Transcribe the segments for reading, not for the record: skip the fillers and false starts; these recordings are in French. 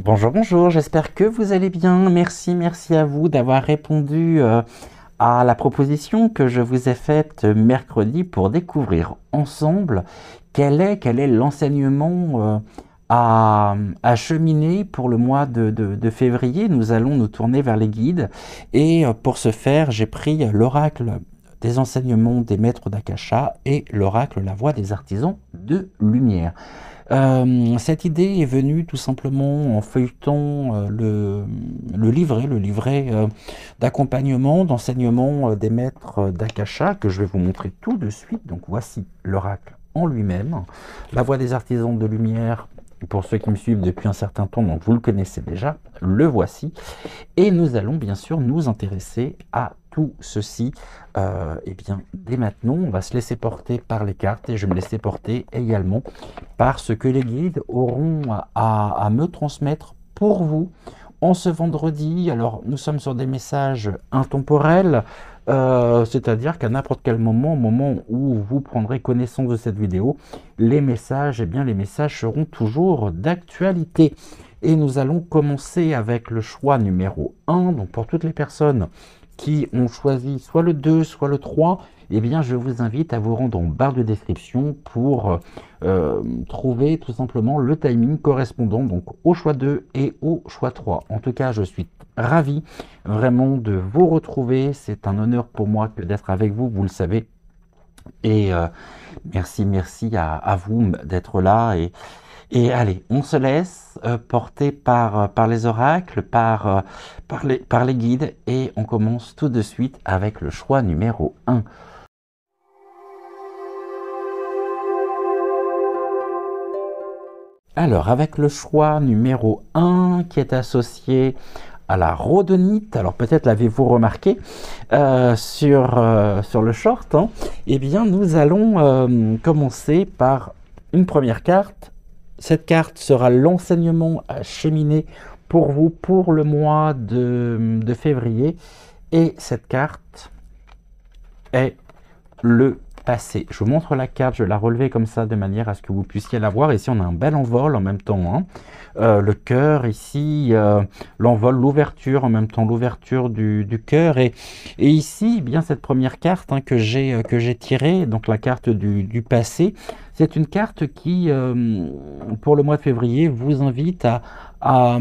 Bonjour, bonjour, j'espère que vous allez bien. Merci à vous d'avoir répondu à la proposition que je vous ai faite mercredi pour découvrir ensemble quel est l'enseignement à cheminer pour le mois de février. Nous allons nous tourner vers les guides et pour ce faire, j'ai pris l'oracle des enseignements des maîtres d'Akasha et l'oracle La Voix des artisans de lumière. Cette idée est venue tout simplement en feuilletant le livret d'accompagnement, d'enseignement des maîtres d'Akasha, que je vais vous montrer tout de suite. Donc voici l'oracle en lui-même. La Voix des artisans de lumière, pour ceux qui me suivent depuis un certain temps, donc vous le connaissez déjà, le voici. Et nous allons bien sûr nous intéresser à tout ceci eh bien, dès maintenant. On va se laisser porter par les cartes et je vais me laisser porter également par ce que les guides auront à me transmettre pour vous en ce vendredi. Alors, nous sommes sur des messages intemporels, c'est-à-dire qu'à n'importe quel moment, au moment où vous prendrez connaissance de cette vidéo, les messages, eh bien, les messages seront toujours d'actualité. Et nous allons commencer avec le choix numéro 1. Donc, pour toutes les personnes qui ont choisi soit le 2, soit le 3, eh bien, je vous invite à vous rendre en barre de description pour trouver tout simplement le timing correspondant donc au choix 2 et au choix 3. En tout cas, je suis ravi vraiment de vous retrouver. C'est un honneur pour moi que d'être avec vous, vous le savez. Et merci à vous d'être là. Et allez, on se laisse porter par les oracles, par les guides, et on commence tout de suite avec le choix numéro 1. Alors, avec le choix numéro 1 qui est associé à la rhodonite, alors peut-être l'avez-vous remarqué sur le short, hein, eh bien nous allons commencer par une première carte. Cette carte sera l'enseignement à cheminer pour vous pour le mois de février. Et cette carte est le passé. Je vous montre la carte, je vais la relever comme ça de manière à ce que vous puissiez la voir. Ici, on a un bel envol en même temps, hein. Le cœur ici, l'envol, l'ouverture en même temps, l'ouverture du cœur. Et ici, eh bien cette première carte hein, que j'ai tirée, donc la carte du passé, c'est une carte qui, pour le mois de février, vous invite à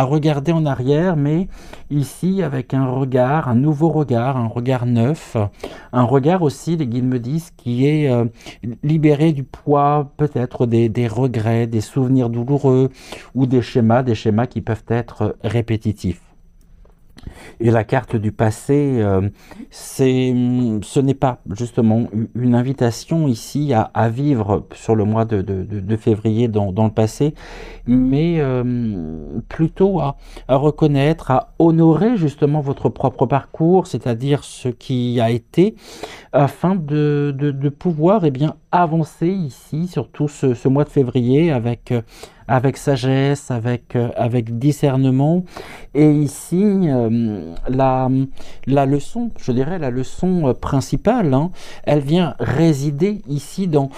regarder en arrière, mais ici avec un regard, un nouveau regard, un regard neuf, un regard aussi, les guides me disent, qui est libéré du poids peut-être des regrets, des souvenirs douloureux ou des schémas qui peuvent être répétitifs. Et la carte du passé, ce n'est pas justement une invitation ici à vivre sur le mois de février dans le passé, mais plutôt à reconnaître, à honorer justement votre propre parcours, c'est-à-dire ce qui a été, afin de pouvoir eh bien, avancer ici, surtout ce mois de février, avec sagesse, avec discernement. Et ici, la leçon, je dirais, la leçon principale, hein, elle vient résider ici dans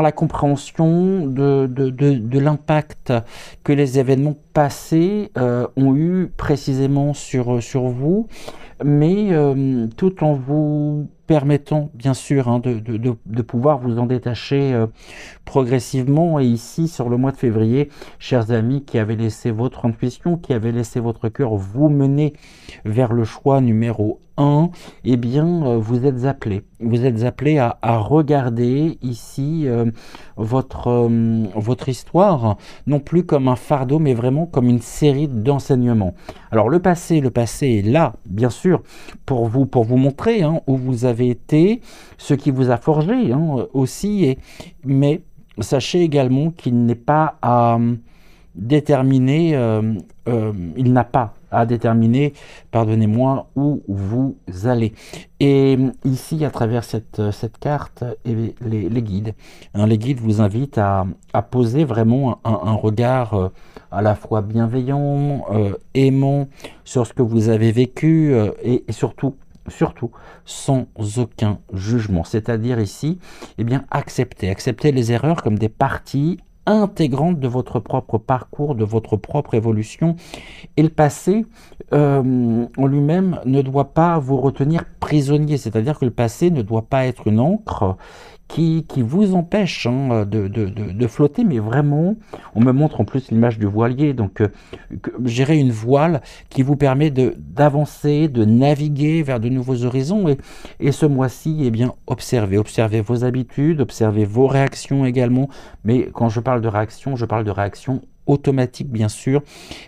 la compréhension de l'impact que les événements passés ont eu précisément sur vous, mais tout en vous permettant bien sûr hein, de pouvoir vous en détacher progressivement. Et ici sur le mois de février, chers amis, qui avez laissé votre intuition, qui avez laissé votre cœur vous mener vers le choix numéro 1, eh bien vous êtes appelés à regarder ici votre histoire, non plus comme un fardeau, mais vraiment comme une série d'enseignements. Alors le passé est là, bien sûr, pour vous montrer hein, où vous avez été, ce qui vous a forgé hein, aussi, mais sachez également qu'il n'est pas à déterminer, il n'a pas à déterminer, pardonnez-moi, où vous allez. Et ici, à travers cette carte, les guides, hein, les guides vous invitent à poser vraiment un regard à la fois bienveillant, aimant sur ce que vous avez vécu et surtout sans aucun jugement. C'est-à-dire ici, eh bien, accepter les erreurs comme des parties intégrante de votre propre parcours, de votre propre évolution. Et le passé, en lui-même, ne doit pas vous retenir prisonnier, c'est-à-dire que le passé ne doit pas être une encre qui vous empêche de flotter, mais vraiment, on me montre en plus l'image du voilier, donc gérer une voile qui vous permet d'avancer, de naviguer vers de nouveaux horizons, et ce mois-ci, eh bien, observez vos habitudes, observez vos réactions également, mais quand je parle de réaction automatique bien sûr,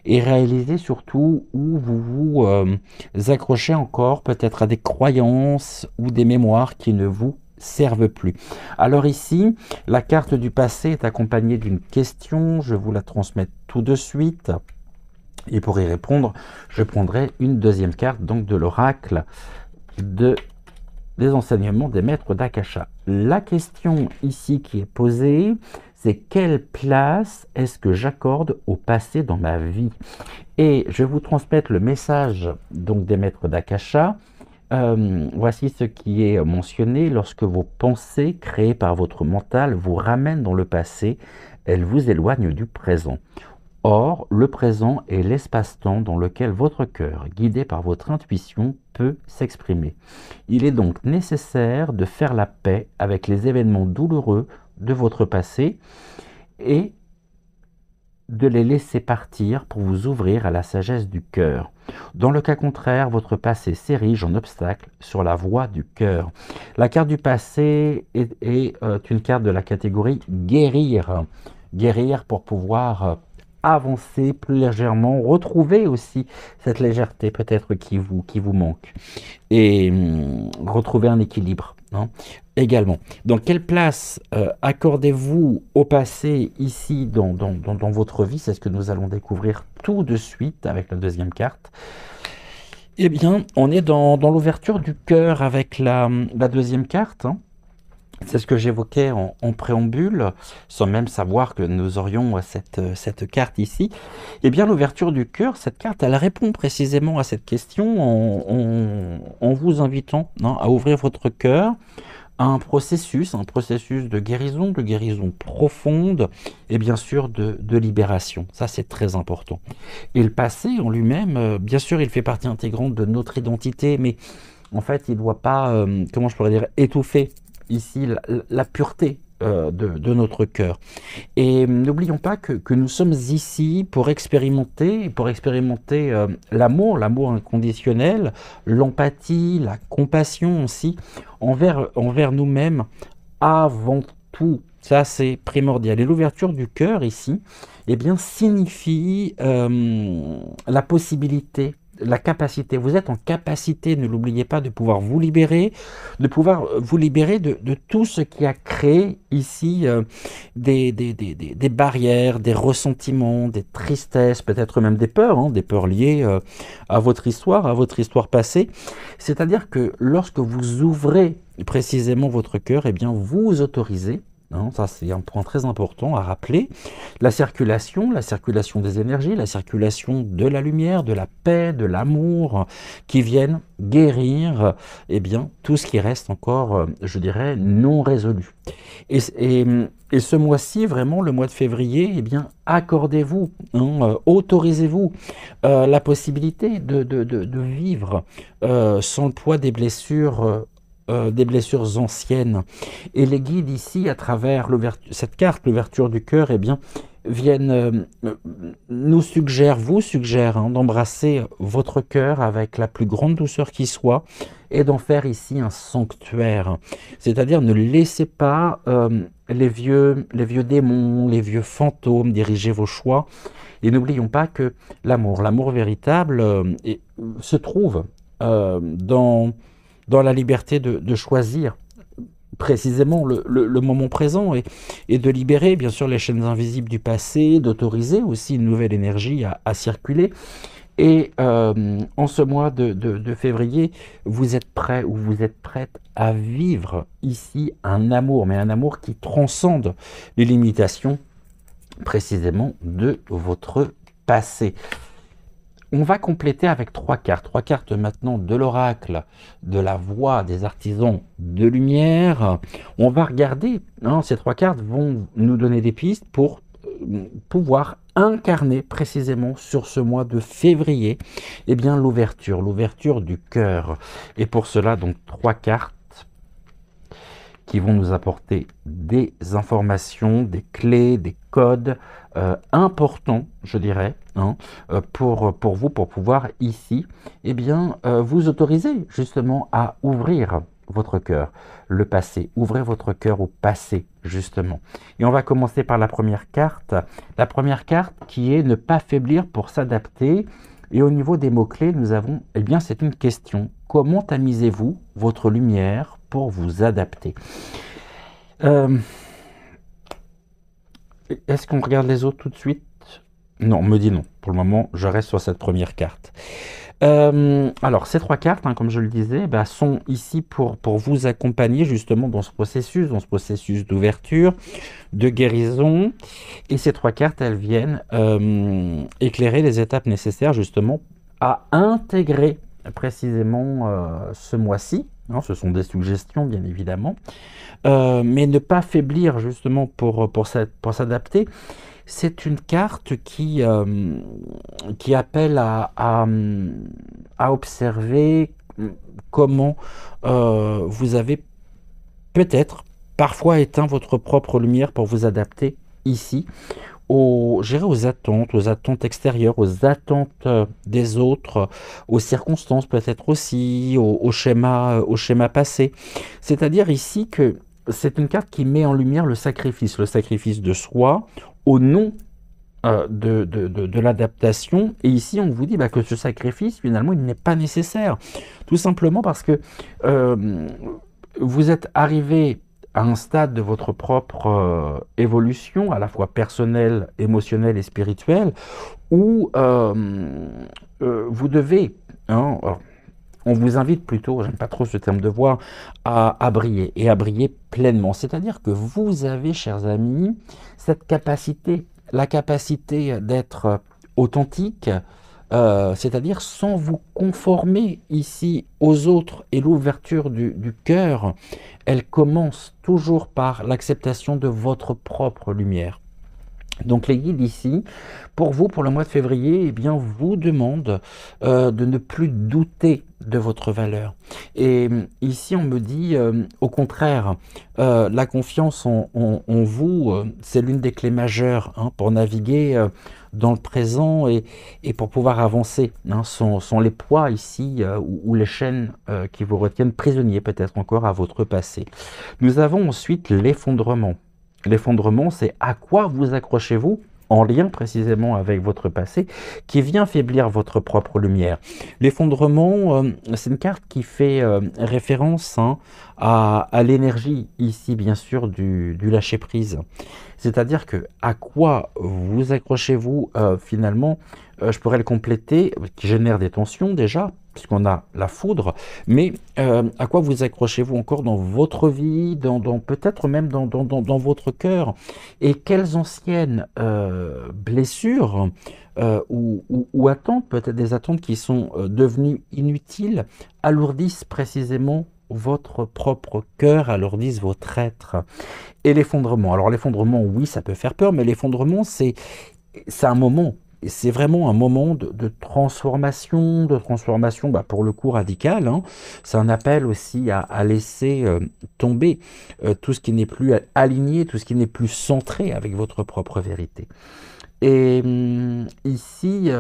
et réalisez surtout où vous vous accrochez encore peut-être à des croyances ou des mémoires qui ne vous servent plus. Alors ici, la carte du passé est accompagnée d'une question, je vous la transmets tout de suite, et pour y répondre, je prendrai une deuxième carte, donc de l'oracle des enseignements des maîtres d'Akasha. La question ici qui est posée, c'est quelle place est-ce que j'accorde au passé dans ma vie? Et je vais vous transmettre le message donc des maîtres d'Akasha. Voici ce qui est mentionné. Lorsque vos pensées créées par votre mental vous ramènent dans le passé, elles vous éloignent du présent. Or, le présent est l'espace-temps dans lequel votre cœur, guidé par votre intuition, peut s'exprimer. Il est donc nécessaire de faire la paix avec les événements douloureux de votre passé et de les laisser partir pour vous ouvrir à la sagesse du cœur. Dans le cas contraire, votre passé s'érige en obstacle sur la voie du cœur. La carte du passé est une carte de la catégorie guérir. Guérir pour pouvoir avancer plus légèrement, retrouver aussi cette légèreté peut-être qui vous manque et retrouver un équilibre également. Donc quelle place accordez-vous au passé ici dans votre vie? C'est ce que nous allons découvrir tout de suite avec la deuxième carte. Eh bien, on est dans l'ouverture du cœur avec la deuxième carte. C'est ce que j'évoquais en préambule, sans même savoir que nous aurions cette carte ici. Eh bien, l'ouverture du cœur, cette carte, elle répond précisément à cette question en vous invitant à ouvrir votre cœur à un processus de guérison profonde et bien sûr de libération. Ça, c'est très important. Et le passé en lui-même, bien sûr, il fait partie intégrante de notre identité, mais en fait, il ne doit pas, comment je pourrais dire, étouffer ici la pureté de notre cœur. Et n'oublions pas que nous sommes ici pour expérimenter l'amour inconditionnel, l'empathie, la compassion aussi, envers nous-mêmes avant tout. Ça, c'est primordial. Et l'ouverture du cœur ici, eh bien, signifie la possibilité, la capacité, vous êtes en capacité, ne l'oubliez pas, de pouvoir vous libérer, de tout ce qui a créé ici des barrières, des ressentiments, des tristesses, peut-être même des peurs liées à votre histoire passée. C'est-à-dire que lorsque vous ouvrez précisément votre cœur, eh bien vous autorisez, ça c'est un point très important à rappeler, la circulation des énergies, la circulation de la lumière, de la paix, de l'amour, qui viennent guérir tout ce qui reste encore, je dirais, non résolu. Et ce mois-ci, vraiment, le mois de février, accordez-vous, autorisez-vous la possibilité de vivre sans le poids des blessures anciennes. Et les guides ici, à travers cette carte, l'ouverture du cœur, viennent vous suggèrent d'embrasser votre cœur avec la plus grande douceur qui soit et d'en faire ici un sanctuaire. C'est-à-dire ne laissez pas les vieux démons, les vieux fantômes diriger vos choix. Et n'oublions pas que l'amour véritable se trouve dans la liberté de choisir précisément le moment présent et de libérer bien sûr les chaînes invisibles du passé, d'autoriser aussi une nouvelle énergie à circuler. Et en ce mois de février, vous êtes prêt ou vous êtes prête à vivre ici un amour, mais un amour qui transcende les limitations précisément de votre passé. On va compléter avec trois cartes maintenant de l'oracle, de la voix des artisans de lumière. On va regarder, ces trois cartes vont nous donner des pistes pour pouvoir incarner précisément sur ce mois de février, eh bien l'ouverture du cœur. Et pour cela, donc 3 cartes qui vont nous apporter des informations, des clés, des codes importants, je dirais, hein, pour vous, pour pouvoir ici, eh bien, vous autoriser justement à ouvrir votre cœur, le passé. Ouvrez votre cœur au passé, justement. Et on va commencer par la première carte. La première carte qui est ne pas faiblir pour s'adapter. Et au niveau des mots-clés, nous avons, eh bien, c'est une question. Comment tamisez-vous votre lumière pour vous adapter? Est-ce qu'on regarde les autres tout de suite? Non, on me dit non. Pour le moment, je reste sur cette première carte. Alors, ces 3 cartes, hein, comme je le disais, bah, sont ici pour vous accompagner justement dans ce processus d'ouverture, de guérison. Et ces 3 cartes, elles viennent éclairer les étapes nécessaires justement à intégrer précisément ce mois-ci. Hein, ce sont des suggestions, bien évidemment. Mais ne pas faiblir justement pour s'adapter. C'est une carte qui appelle à observer comment vous avez peut-être parfois éteint votre propre lumière pour vous adapter ici aux attentes extérieures, aux attentes des autres, aux circonstances peut-être aussi, au schéma passé. C'est-à-dire ici que c'est une carte qui met en lumière le sacrifice de soi au nom de l'adaptation. Et ici, on vous dit que ce sacrifice, finalement, il n'est pas nécessaire. Tout simplement parce que vous êtes arrivé à un stade de votre propre évolution, à la fois personnelle, émotionnelle et spirituelle, où vous devez, hein, alors, on vous invite plutôt, j'aime pas trop ce terme de voir, à briller, et à briller pleinement. C'est-à-dire que vous avez, chers amis, cette capacité, la capacité d'être authentique, c'est-à-dire sans vous conformer ici aux autres. Et l'ouverture du cœur, elle commence toujours par l'acceptation de votre propre lumière. Donc les guides ici, pour vous, pour le mois de février, eh bien, vous demandent de ne plus douter de votre valeur. Et ici, on me dit, au contraire, la confiance en vous, c'est l'une des clés majeures, hein, pour naviguer dans le présent et pour pouvoir avancer. Hein, sont les poids ici ou les chaînes qui vous retiennent prisonniers peut-être encore à votre passé. Nous avons ensuite l'effondrement. L'effondrement, c'est à quoi vous accrochez-vous en lien précisément avec votre passé, qui vient faiblir votre propre lumière. L'effondrement, c'est une carte qui fait référence, hein, à l'énergie ici, bien sûr, du lâcher-prise. C'est-à-dire que à quoi vous accrochez-vous finalement, je pourrais le compléter, qui génère des tensions déjà, puisqu'on a la foudre, mais à quoi vous accrochez-vous encore dans votre vie, peut-être même dans votre cœur, et quelles anciennes blessures ou attentes, peut-être des attentes qui sont devenues inutiles, alourdissent précisément votre propre cœur, alourdissent votre être. Et l'effondrement. Alors l'effondrement, oui, ça peut faire peur, mais l'effondrement, c'est un moment. C'est vraiment un moment de transformation, pour le coup radicale. Hein. C'est un appel aussi à laisser tomber tout ce qui n'est plus aligné, tout ce qui n'est plus centré avec votre propre vérité. Et ici,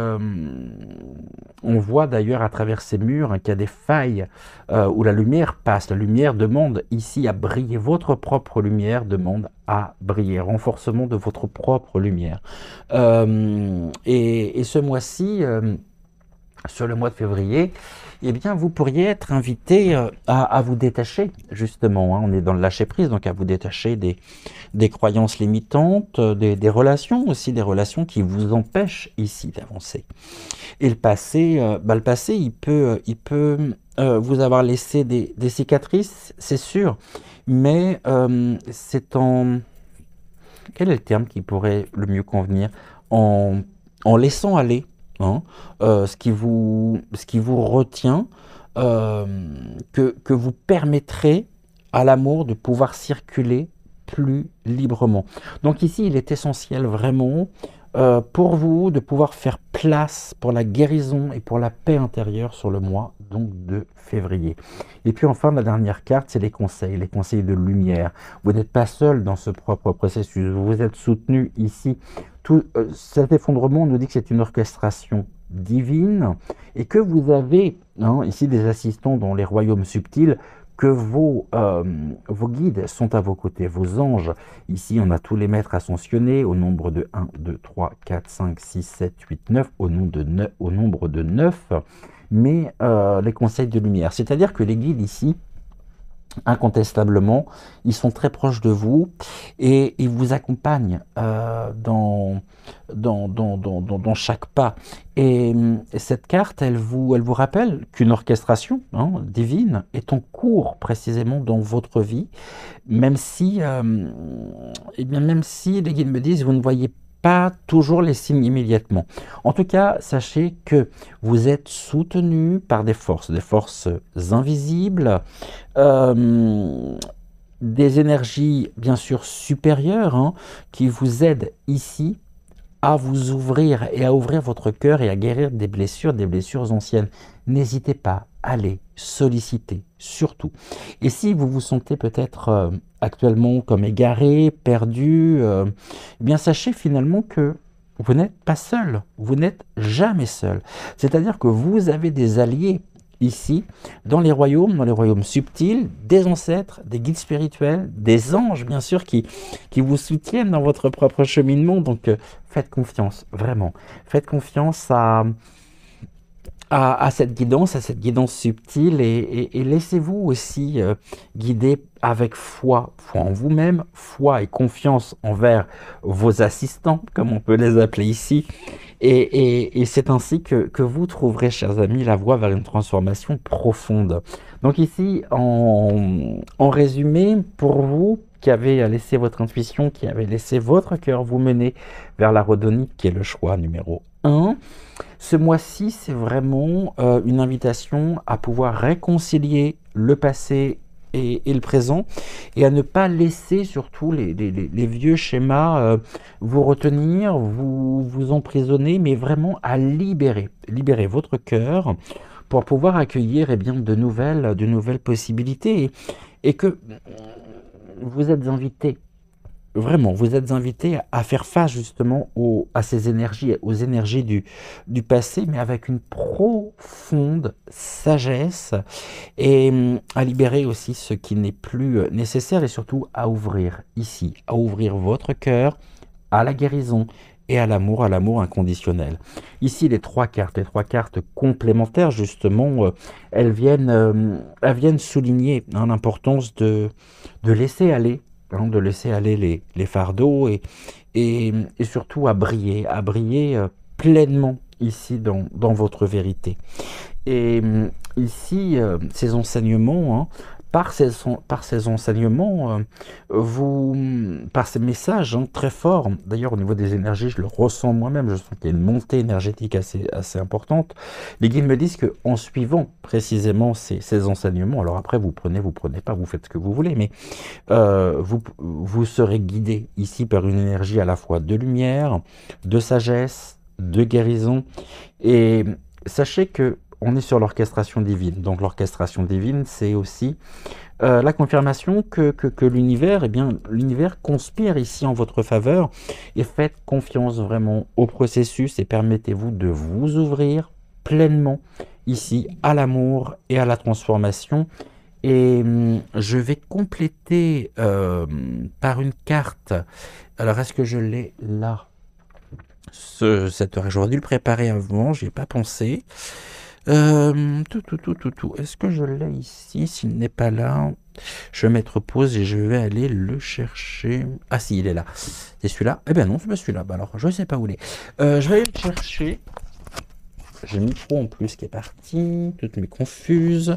on voit d'ailleurs à travers ces murs, hein, qu'il y a des failles où la lumière passe. La lumière demande ici à briller. Votre propre lumière demande à briller. Renforcement de votre propre lumière. Et ce mois-ci, sur le mois de février, eh bien, vous pourriez être invité à vous détacher, justement. Hein, on est dans le lâcher-prise, donc à vous détacher des croyances limitantes, des relations aussi, des relations qui vous empêchent ici d'avancer. Et le passé, il peut vous avoir laissé des cicatrices, c'est sûr, mais c'est en... Quel est le terme qui pourrait le mieux convenir? En laissant aller, hein, ce qui vous retient, que vous permettrez à l'amour de pouvoir circuler plus librement. Donc ici, il est essentiel vraiment pour vous de pouvoir faire place pour la guérison et pour la paix intérieure sur le mois donc de février. Et puis enfin, la dernière carte, c'est les conseils de lumière. Vous n'êtes pas seul dans ce propre processus, vous êtes soutenu ici. Tout cet effondrement nous dit que c'est une orchestration divine et que vous avez ici des assistants dans les royaumes subtils, que vos guides sont à vos côtés, vos anges. Ici, on a tous les maîtres ascensionnés au nombre de 1, 2, 3, 4, 5, 6, 7, 8, 9, au nombre de 9, mais les conseils de lumière. C'est-à-dire que les guides ici, incontestablement, ils sont très proches de vous et ils vous accompagnent dans chaque pas. Et cette carte, elle vous rappelle qu'une orchestration divine est en cours précisément dans votre vie, même si, même si les guides me disent vous ne voyez pas toujours les signes immédiatement. En tout cas, sachez que vous êtes soutenu par des forces invisibles, des énergies bien sûr supérieures qui vous aident ici à vous ouvrir et à ouvrir votre cœur et à guérir des blessures anciennes. N'hésitez pas à les solliciter, surtout. Et si vous vous sentez peut-être actuellement comme égaré, perdu, eh bien sachez finalement que vous n'êtes pas seul, vous n'êtes jamais seul. C'est-à-dire que vous avez des alliés ici, dans les royaumes subtils, des ancêtres, des guides spirituels, des anges, bien sûr, qui vous soutiennent dans votre propre cheminement. Donc, faites confiance, vraiment. Faites confiance à cette guidance subtile et laissez-vous aussi guider avec foi en vous-même, foi et confiance envers vos assistants, comme on peut les appeler ici. Et c'est ainsi que vous trouverez, chers amis, la voie vers une transformation profonde. Donc ici, en résumé, pour vous qui avez laissé votre intuition, qui avez laissé votre cœur vous mener vers la rhodonite, qui est le choix numéro 1, ce mois-ci, c'est vraiment une invitation à pouvoir réconcilier le passé et le présent, et à ne pas laisser surtout les vieux schémas vous retenir, vous emprisonner, mais vraiment à libérer votre cœur pour pouvoir accueillir de nouvelles possibilités, et que vous êtes invités. Vraiment, vous êtes invités à faire face justement à ces énergies, aux énergies du passé, mais avec une profonde sagesse, et à libérer aussi ce qui n'est plus nécessaire, et surtout à ouvrir votre cœur à la guérison et à l'amour inconditionnel. Ici, les trois cartes complémentaires, justement, elles viennent souligner l'importance de laisser aller, de laisser aller les fardeaux et surtout à briller pleinement ici dans votre vérité. Et ici, ces enseignements, par ces enseignements, par ces messages très forts, d'ailleurs au niveau des énergies, je le ressens moi-même, je sens qu'il y a une montée énergétique assez importante. Les guides me disent qu'en suivant précisément ces enseignements, alors après vous prenez pas, vous faites ce que vous voulez, mais vous serez guidé ici par une énergie à la fois de lumière, de sagesse, de guérison. Et sachez que on est sur l'orchestration divine. Donc l'orchestration divine, c'est aussi la confirmation que l'univers, l'univers conspire ici en votre faveur, et faites confiance vraiment au processus et permettez-vous de vous ouvrir pleinement ici à l'amour et à la transformation. Et je vais compléter par une carte. Alors, est-ce que je l'ai là, cette heure? J'aurais dû le préparer avant, j'y ai pas pensé. Est-ce que je l'ai ici? S'il n'est pas là, je vais mettre pause et je vais aller le chercher. Ah si, il est là. C'est celui-là? Eh bien non, c'est pas celui-là. Bah alors, je ne sais pas où il est. Je vais aller le chercher. J'ai le micro en plus qui est parti. Toutes mes confuses.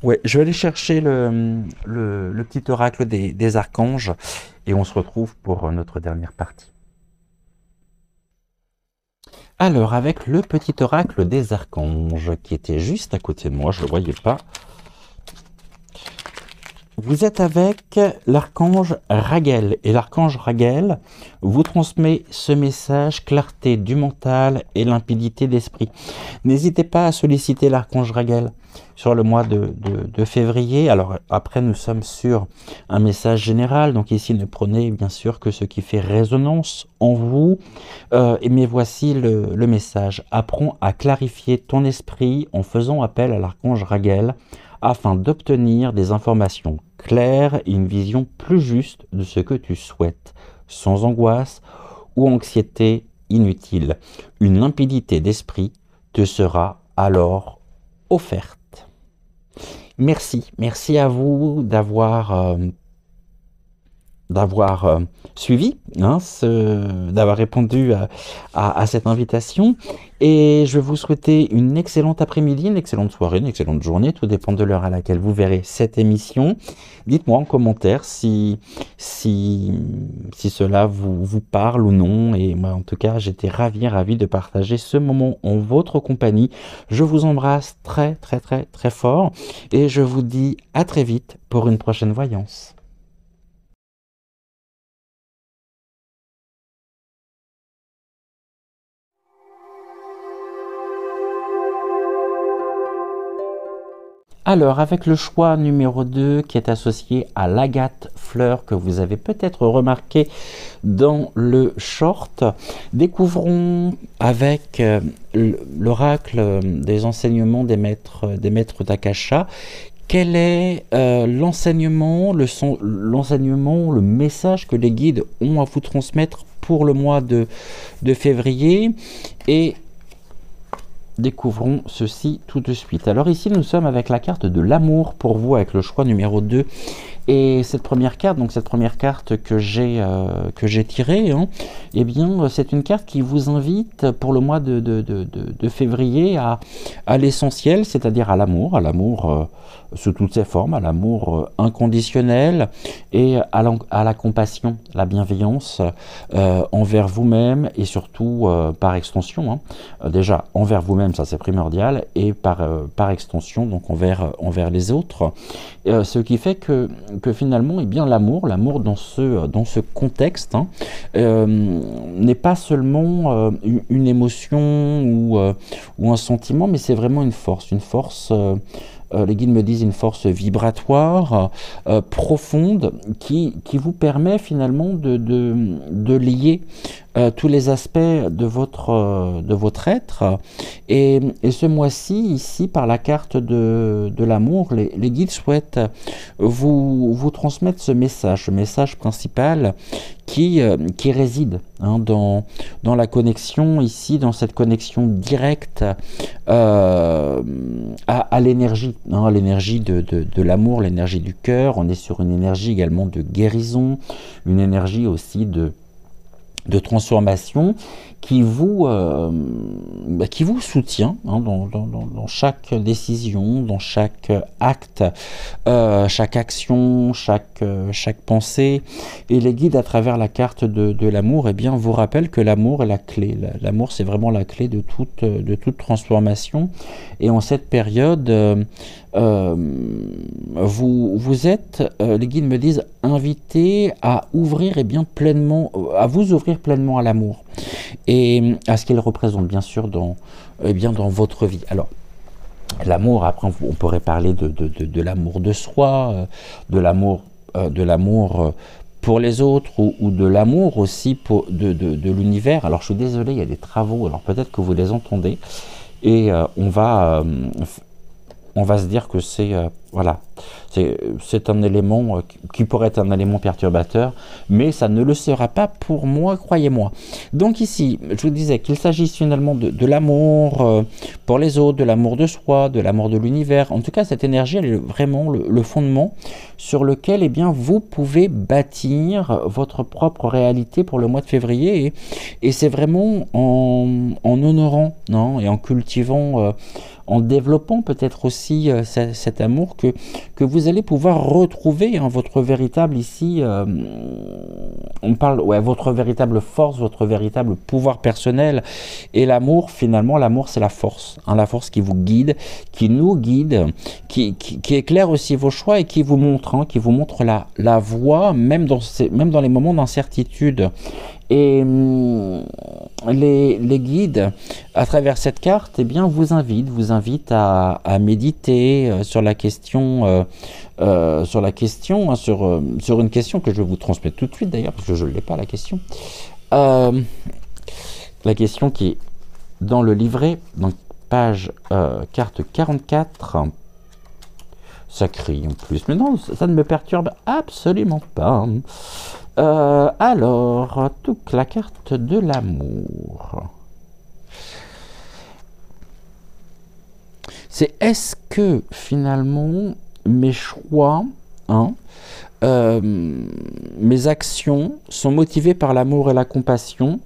Ouais, je vais aller chercher le petit oracle des archanges. Et on se retrouve pour notre dernière partie. Alors, avec le petit oracle des archanges qui était juste à côté de moi, je ne le voyais pas. Vous êtes avec l'archange Raguel et l'archange Raguel vous transmet ce message: clarté du mental et limpidité d'esprit. N'hésitez pas à solliciter l'archange Raguel sur le mois de février. Alors après, nous sommes sur un message général, donc ici ne prenez bien sûr que ce qui fait résonance en vous. Mais voici le message: apprends à clarifier ton esprit en faisant appel à l'archange Raguel afin d'obtenir des informations claires et une vision plus juste de ce que tu souhaites, sans angoisse ou anxiété inutile. Une limpidité d'esprit te sera alors offerte. Merci à vous d'avoir suivi, d'avoir répondu à cette invitation. Et je vais vous souhaiter une excellente après-midi, une excellente soirée, une excellente journée, tout dépend de l'heure à laquelle vous verrez cette émission. Dites-moi en commentaire si cela vous parle ou non. Et moi, en tout cas, j'étais ravi de partager ce moment en votre compagnie. Je vous embrasse très fort et je vous dis à très vite pour une prochaine voyance. Alors, avec le choix numéro 2 qui est associé à l'agate fleur que vous avez peut-être remarqué dans le short, découvrons avec l'oracle des enseignements des maîtres d'Akasha quel est l'enseignement, le message que les guides ont à vous transmettre pour le mois de février. Et découvrons ceci tout de suite. Alors ici, nous sommes avec la carte de l'amour pour vous, avec le choix numéro 2. Et cette première carte, que j'ai tirée, eh bien, c'est une carte qui vous invite pour le mois de février à l'essentiel, c'est-à-dire à l'amour sous toutes ses formes, à l'amour inconditionnel et à la compassion, la bienveillance envers vous-même et surtout par extension, déjà envers vous-même, ça c'est primordial, et par extension donc envers les autres. Ce qui fait que finalement, eh bien, l'amour dans ce contexte n'est pas seulement une émotion ou un sentiment, mais c'est vraiment une force. Les guides me disent une force vibratoire profonde qui vous permet finalement de lier tous les aspects de votre être. Et ce mois-ci, ici, par la carte de l'amour, les guides souhaitent vous transmettre ce message principal qui réside dans la connexion, ici, dans cette connexion directe à l'énergie, l'énergie de l'amour, l'énergie du cœur. On est sur une énergie également de guérison, une énergie aussi de transformation qui vous soutient dans chaque décision, dans chaque acte, chaque action, chaque pensée. Et les guides, à travers la carte de l'amour, eh bien, vous rappellent que l'amour est la clé. L'amour, c'est vraiment la clé de toute transformation. Et en cette période, vous êtes, les guides me disent, invités à ouvrir à vous ouvrir pleinement à l'amour et à ce qu'il représente bien sûr dans votre vie. Alors l'amour, après on pourrait parler de l'amour de soi, de l'amour pour les autres ou de l'amour aussi de l'univers. Alors je suis désolé, il y a des travaux, alors peut-être que vous les entendez et on va se dire que c'est un élément qui pourrait être un élément perturbateur, mais ça ne le sera pas pour moi, croyez-moi. Donc ici, je vous disais qu'il s'agisse finalement de l'amour pour les autres, de l'amour de soi, de l'amour de l'univers. En tout cas, cette énergie, elle est vraiment le fondement sur lequel, eh bien, vous pouvez bâtir votre propre réalité pour le mois de février. Et c'est vraiment en honorant et en cultivant, en développant peut-être aussi cet amour que vous allez pouvoir retrouver votre véritable ici on parle, ouais, votre véritable force, votre véritable pouvoir personnel. Et l'amour, finalement, l'amour, c'est la force. Hein, la force qui vous guide, qui nous guide, qui éclaire aussi vos choix et qui vous montre, hein, la voie, même dans les moments d'incertitude. Et les guides, à travers cette carte, eh bien, vous invitent à méditer sur la question, sur une question que je vais vous transmettre tout de suite d'ailleurs, parce que je ne l'ai pas la question. La question qui est dans le livret, donc page carte 44. Ça crie en plus, mais non, ça ne me perturbe absolument pas. Alors, toute la carte de l'amour. C'est est-ce que finalement mes choix, hein, mes actions sont motivées par l'amour et la compassion?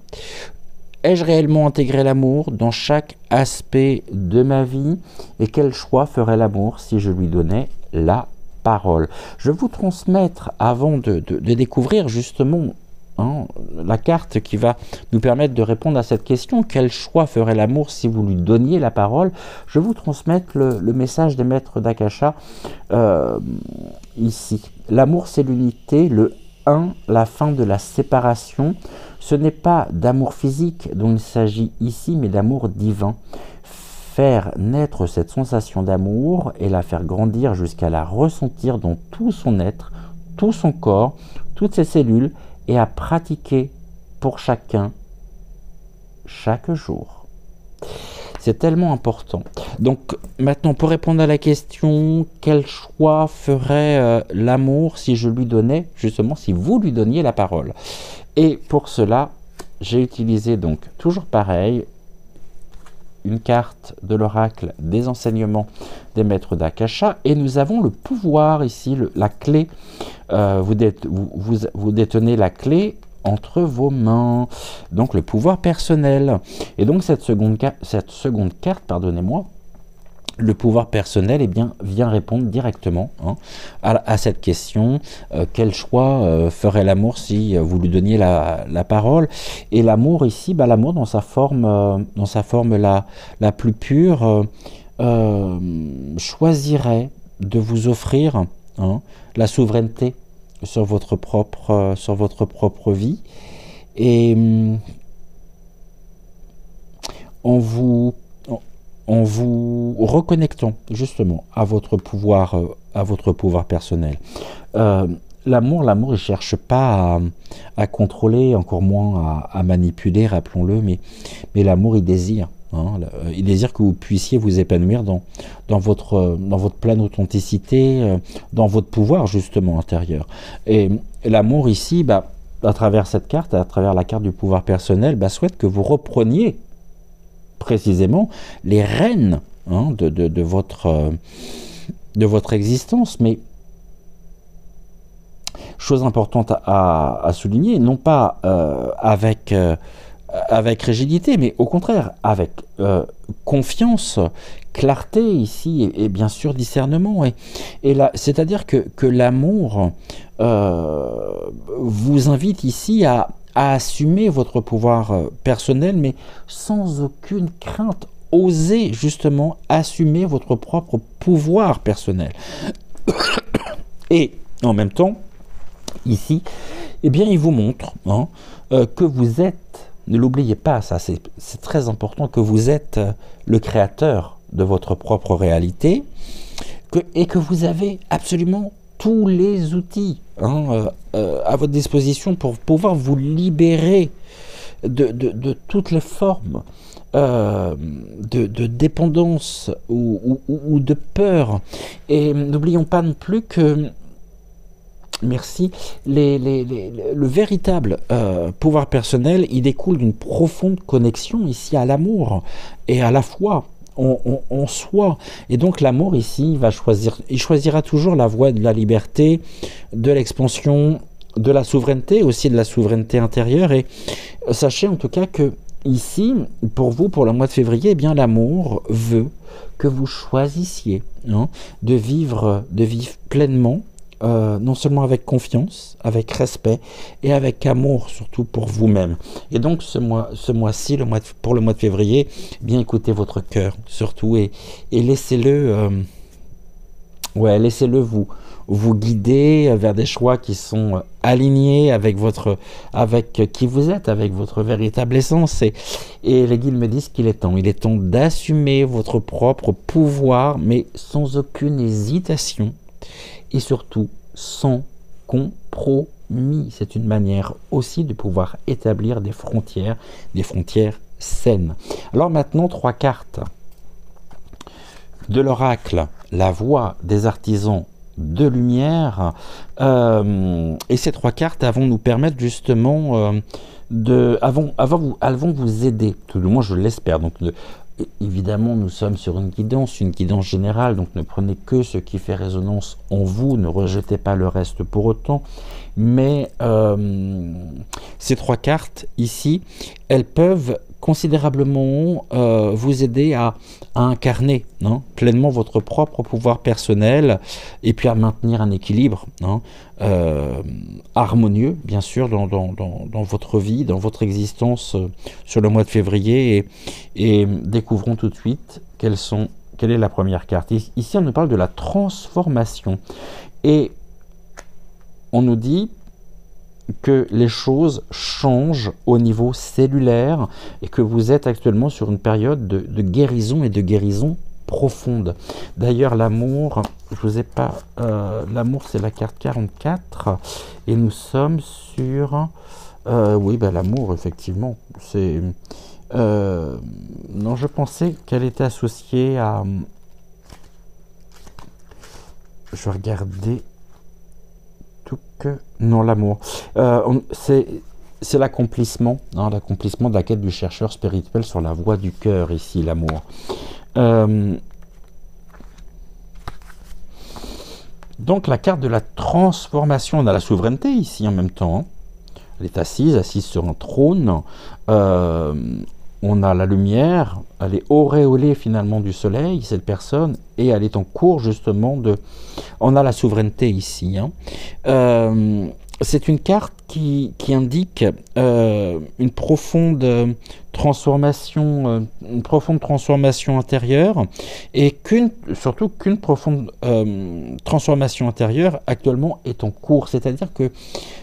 Ai-je réellement intégré l'amour dans chaque aspect de ma vie? Et quel choix ferait l'amour si je lui donnais la parole? Je vais vous transmettre, avant de découvrir justement, hein, la carte qui va nous permettre de répondre à cette question, quel choix ferait l'amour si vous lui donniez la parole? Je vais vous transmettre le message des maîtres d'Akasha ici. L'amour, c'est l'unité, le 1, la fin de la séparation. Ce n'est pas d'amour physique dont il s'agit ici, mais d'amour divin. Faire naître cette sensation d'amour et la faire grandir jusqu'à la ressentir dans tout son être, tout son corps, toutes ses cellules, et à pratiquer pour chacun, chaque jour. C'est tellement important. Donc maintenant, pour répondre à la question, quel choix ferait l'amour si je lui donnais, justement, si vous lui donniez la parole? Et pour cela, j'ai utilisé donc, toujours pareil, une carte de l'oracle des enseignements des maîtres d'Akasha, et nous avons le pouvoir ici, la clé. Vous détenez la clé entre vos mains, donc le pouvoir personnel. Et donc cette seconde carte, pardonnez-moi, le pouvoir personnel, eh bien, vient répondre directement, hein, à cette question. Quel choix ferait l'amour si vous lui donniez la parole? Et l'amour ici, l'amour dans sa forme la plus pure, choisirait de vous offrir, hein, la souveraineté sur votre propre vie, et en vous reconnectant justement à votre pouvoir personnel. L'amour, il ne cherche pas à contrôler, encore moins à manipuler, rappelons-le, mais l'amour, il désire. Hein, il désire que vous puissiez vous épanouir dans votre pleine authenticité, dans votre pouvoir justement intérieur. Et l'amour ici, à travers cette carte, à travers la carte du pouvoir personnel, souhaite que vous repreniez précisément les rênes, hein, de votre existence. Mais chose importante à souligner, non pas avec rigidité, mais au contraire avec confiance, clarté ici, et bien sûr discernement. Et là, c'est-à-dire que l'amour vous invite ici à assumer votre pouvoir personnel, mais sans aucune crainte. Osez justement assumer votre propre pouvoir personnel. Et en même temps, ici, eh bien, il vous montre, hein, que vous êtes, ne l'oubliez pas, ça c'est très important, que vous êtes le créateur de votre propre réalité, et que vous avez absolument tous les outils, hein, à votre disposition pour pouvoir vous libérer de toutes les formes de dépendance ou de peur. Et n'oublions pas non plus que, merci, le véritable pouvoir personnel, il découle d'une profonde connexion ici à l'amour et à la foi en soi. Et donc l'amour ici, il choisira toujours la voie de la liberté, de l'expansion, de la souveraineté, aussi de la souveraineté intérieure. Et sachez en tout cas que ici, pour vous, pour le mois de février, eh bien l'amour veut que vous choisissiez, hein, de vivre pleinement non seulement avec confiance, avec respect et avec amour, surtout pour vous-même. Et donc ce mois-ci, pour le mois de février, bien écoutez votre cœur, surtout, et laissez-le laissez-le vous guider vers des choix qui sont alignés avec qui vous êtes, avec votre véritable essence. Et les guides me disent qu'il est temps. Il est temps d'assumer votre propre pouvoir, mais sans aucune hésitation et surtout sans compromis. C'est une manière aussi de pouvoir établir des frontières saines. Alors maintenant, 3 cartes de l'oracle, la voix des artisans de lumière, et ces 3 cartes vont nous permettre justement elles vont vous aider, tout du moins je l'espère. Donc évidemment nous sommes sur une guidance générale, donc ne prenez que ce qui fait résonance en vous, ne rejetez pas le reste pour autant, mais ces 3 cartes ici, elles peuvent considérablement vous aider à incarner pleinement votre propre pouvoir personnel et puis à maintenir un équilibre harmonieux, bien sûr, dans votre vie, dans votre existence sur le mois de février. Et découvrons tout de suite quelle est la première carte. Ici, on nous parle de la transformation. Et on nous dit que les choses changent au niveau cellulaire et que vous êtes actuellement sur une période de guérison et de guérison profonde. D'ailleurs, l'amour, je vous ai pas... l'amour, c'est la carte 44 et nous sommes sur... oui, l'amour, effectivement. C'est... non, je pensais qu'elle était associée à... Je regardais... Non, l'amour. C'est l'accomplissement, l'accomplissement de la quête du chercheur spirituel sur la voie du cœur, ici, l'amour. Donc, la carte de la transformation, on a la souveraineté ici en même temps. Elle est assise sur un trône. On a la lumière, elle est auréolée finalement du soleil, cette personne, et elle est en cours justement on a la souveraineté ici. C'est une carte qui indique une profonde transformation intérieure, et surtout qu'une profonde transformation intérieure actuellement est en cours. C'est-à-dire que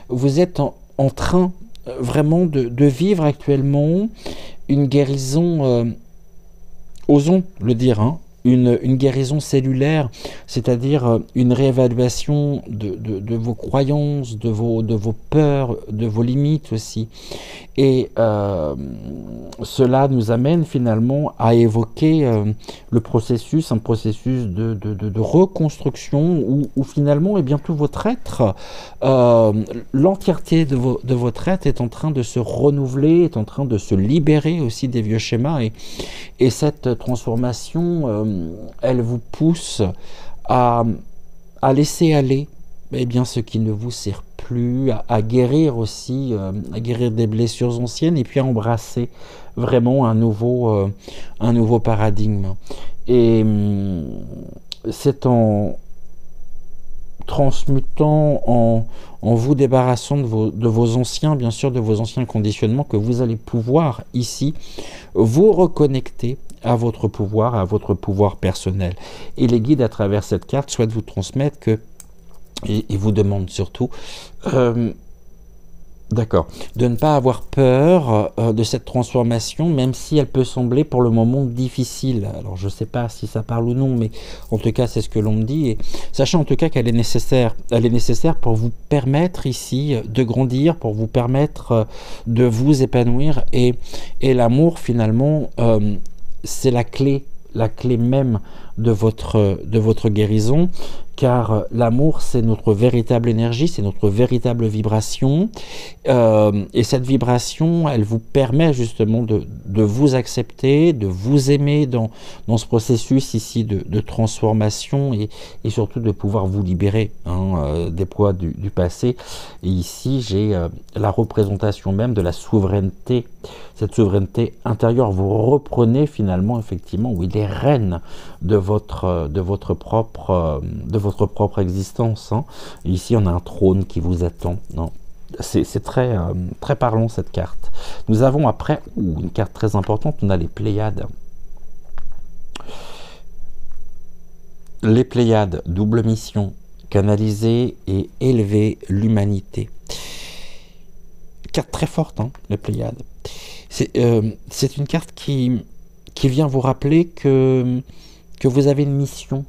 vous êtes en train vraiment de vivre actuellement une guérison, osons le dire, une guérison cellulaire, c'est-à-dire une réévaluation de vos croyances, de vos peurs, de vos limites aussi. Et cela nous amène finalement à évoquer un processus de reconstruction où finalement tout votre être, l'entièreté de votre être est en train de se renouveler, est en train de se libérer aussi des vieux schémas, et cette transformation elle vous pousse à laisser aller ce qui ne vous sert plus, à guérir aussi, à guérir des blessures anciennes, et puis à embrasser vraiment un nouveau paradigme. Et c'est en transmutant, en vous débarrassant de vos anciens, bien sûr, de vos anciens conditionnements, que vous allez pouvoir ici vous reconnecter à votre pouvoir personnel. Et les guides, à travers cette carte, souhaitent vous transmettre et vous demandent surtout de ne pas avoir peur de cette transformation, même si elle peut sembler pour le moment difficile. Alors je ne sais pas si ça parle ou non, mais en tout cas c'est ce que l'on me dit, et sachant en tout cas qu'elle est nécessaire. Elle est nécessaire pour vous permettre ici de grandir, pour vous permettre de vous épanouir, et l'amour finalement c'est la clé même de votre guérison, car l'amour, c'est notre véritable énergie, c'est notre véritable vibration, et cette vibration, elle vous permet justement de vous accepter, de vous aimer dans ce processus ici de transformation, et surtout de pouvoir vous libérer des poids du passé. Et ici, j'ai la représentation même de la souveraineté, cette souveraineté intérieure. Vous reprenez finalement, effectivement, oui, les rênes de de votre propre existence. Hein. Ici, on a un trône qui vous attend. Non. C'est très, très parlant cette carte. Nous avons après une carte très importante, on a les Pléiades. Les Pléiades, double mission, canaliser et élever l'humanité. Carte très forte, hein, les Pléiades. C'est une carte qui vient vous rappeler que vous avez une mission.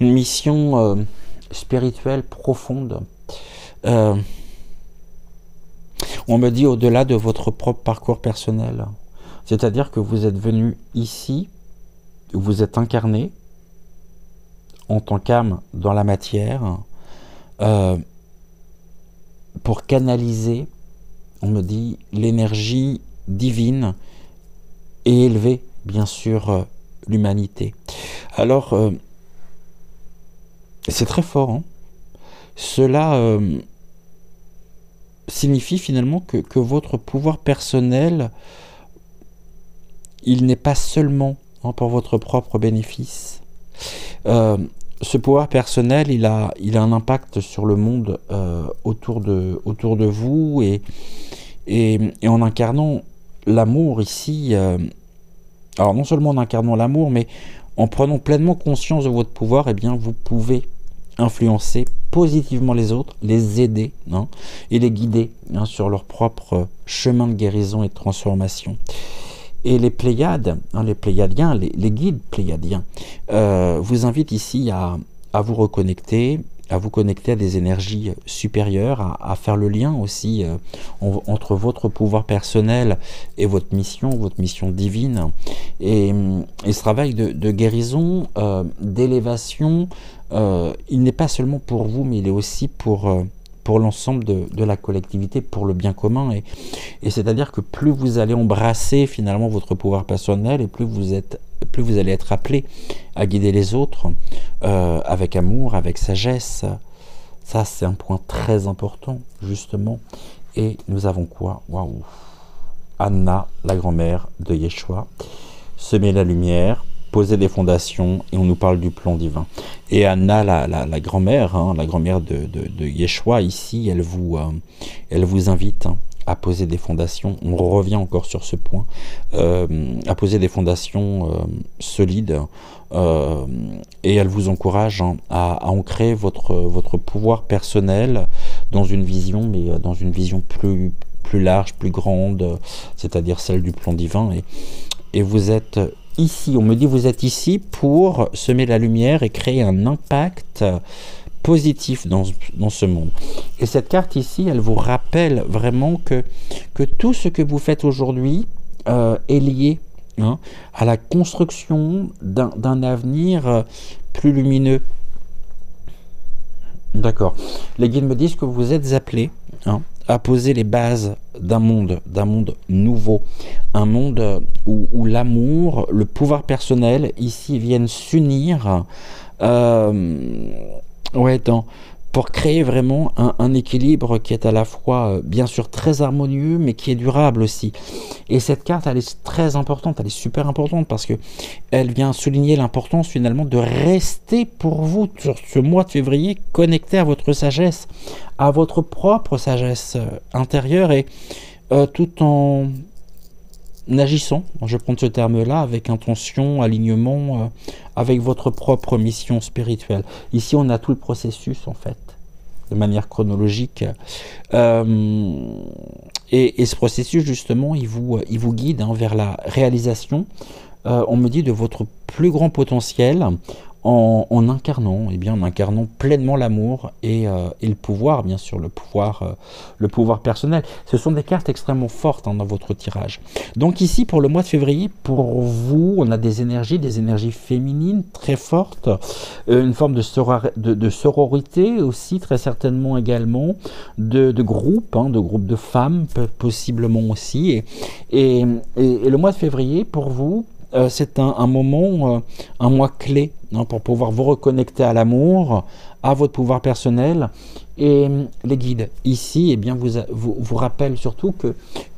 Une mission spirituelle profonde. On me dit au-delà de votre propre parcours personnel. C'est-à-dire que vous êtes venu ici, vous êtes incarné en tant qu'âme dans la matière pour canaliser, on me dit, l'énergie divine et élever, bien sûr, l'humanité. Alors, c'est très fort, hein. Cela signifie finalement que votre pouvoir personnel, il n'est pas seulement pour votre propre bénéfice. Ce pouvoir personnel, il a un impact sur le monde autour de vous et en incarnant l'amour ici, alors non seulement en incarnant l'amour, mais en prenant pleinement conscience de votre pouvoir, eh bien vous pouvez influencer positivement les autres, les aider, hein, et les guider, hein, sur leur propre chemin de guérison et de transformation. Et les Pléiades, hein, les Pléiadiens, les guides pléiadiens, vous invitent ici à vous reconnecter, à vous connecter à des énergies supérieures, à faire le lien aussi entre votre pouvoir personnel et votre mission divine. Et ce travail de guérison, d'élévation, il n'est pas seulement pour vous, mais il est aussi pour l'ensemble de la collectivité, pour le bien commun. Et c'est-à-dire que plus vous allez embrasser finalement votre pouvoir personnel, et plus vous allez être appelé à guider les autres avec amour, avec sagesse. Ça, c'est un point très important, justement. Et nous avons quoi? Waouh! Anna, la grand-mère de Yeshua, semer la lumière, poser des fondations, et on nous parle du plan divin. Et Anna, la grand-mère, hein, la grand-mère de Yeshua, ici, elle vous invite, hein, à poser des fondations. On revient encore sur ce point, à poser des fondations solides, et elle vous encourage, hein, à ancrer votre pouvoir personnel dans une vision, mais dans une vision plus large, plus grande, c'est-à-dire celle du plan divin. Et vous êtes ici, on me dit, vous êtes ici pour semer la lumière et créer un impact positif dans ce monde. Et cette carte ici, elle vous rappelle vraiment que tout ce que vous faites aujourd'hui est lié, hein, à la construction d'un avenir plus lumineux. D'accord. Les guides me disent que vous êtes appelés, hein, à poser les bases d'un monde nouveau, un monde où l'amour, le pouvoir personnel ici viennent s'unir, pour créer vraiment un équilibre qui est à la fois bien sûr très harmonieux, mais qui est durable aussi. Et cette carte, elle est très importante, elle est super importante, parce que elle vient souligner l'importance finalement de rester pour vous sur ce mois de février connecté à votre sagesse, à votre propre sagesse intérieure, et tout en agissant, je prends ce terme-là, avec intention, alignement, avec votre propre mission spirituelle. Ici, on a tout le processus, en fait, de manière chronologique. Et ce processus, justement, il vous guide, hein, vers la réalisation, on me dit, de votre plus grand potentiel, en incarnant, en incarnant pleinement l'amour et le pouvoir, bien sûr, le pouvoir personnel. Ce sont des cartes extrêmement fortes, hein, dans votre tirage. Donc ici, pour le mois de février, pour vous, on a des énergies féminines très fortes, une forme de sororité aussi, très certainement également, de groupe, hein, de groupes de femmes, possiblement aussi. Et le mois de février, pour vous, c'est un moment, un mois clé, hein, pour pouvoir vous reconnecter à l'amour, à votre pouvoir personnel. Et les guides ici, eh bien, vous rappellent surtout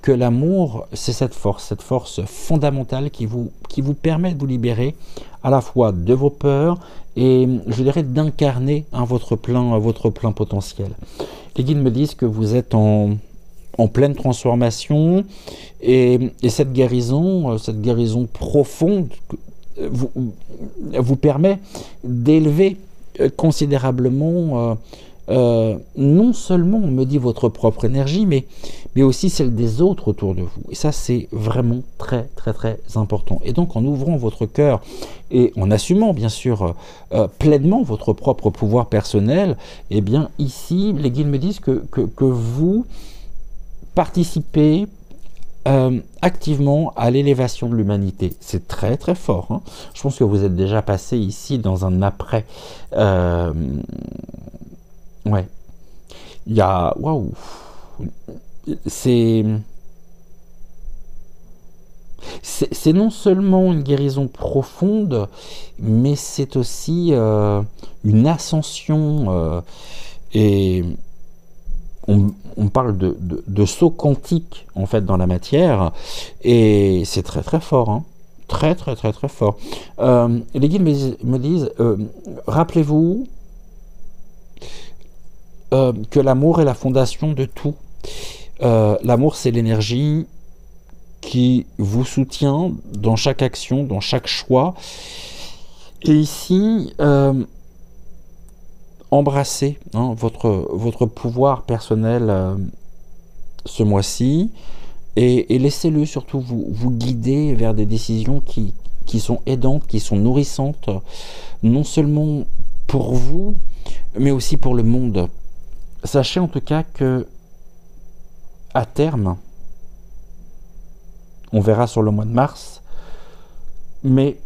que l'amour, c'est cette force fondamentale qui vous permet de vous libérer à la fois de vos peurs et, je dirais, d'incarner, hein, votre plein potentiel. Les guides me disent que vous êtes en pleine transformation et cette guérison profonde vous, vous permet d'élever considérablement, non seulement, on me dit, votre propre énergie, mais aussi celle des autres autour de vous. Et ça, c'est vraiment très, très, très important. Et donc, en ouvrant votre cœur et en assumant, bien sûr, pleinement votre propre pouvoir personnel, eh bien, ici, les guides me disent que vous participez activement à l'élévation de l'humanité. C'est très très fort, hein. Je pense que vous êtes déjà passé ici dans un après. Ouais. Il y a... Waouh. C'est... C'est non seulement une guérison profonde, mais c'est aussi une ascension. Et on parle de saut quantique, en fait, dans la matière, et c'est très très fort, hein. Très très très très fort. Les guides me disent, rappelez-vous que l'amour est la fondation de tout. L'amour, c'est l'énergie qui vous soutient dans chaque action, dans chaque choix. Et ici, embrassez, hein, votre pouvoir personnel ce mois-ci et laissez-le surtout vous guider vers des décisions qui sont aidantes, qui sont nourrissantes, non seulement pour vous, mais aussi pour le monde. Sachez en tout cas que à terme, on verra sur le mois de mars, mais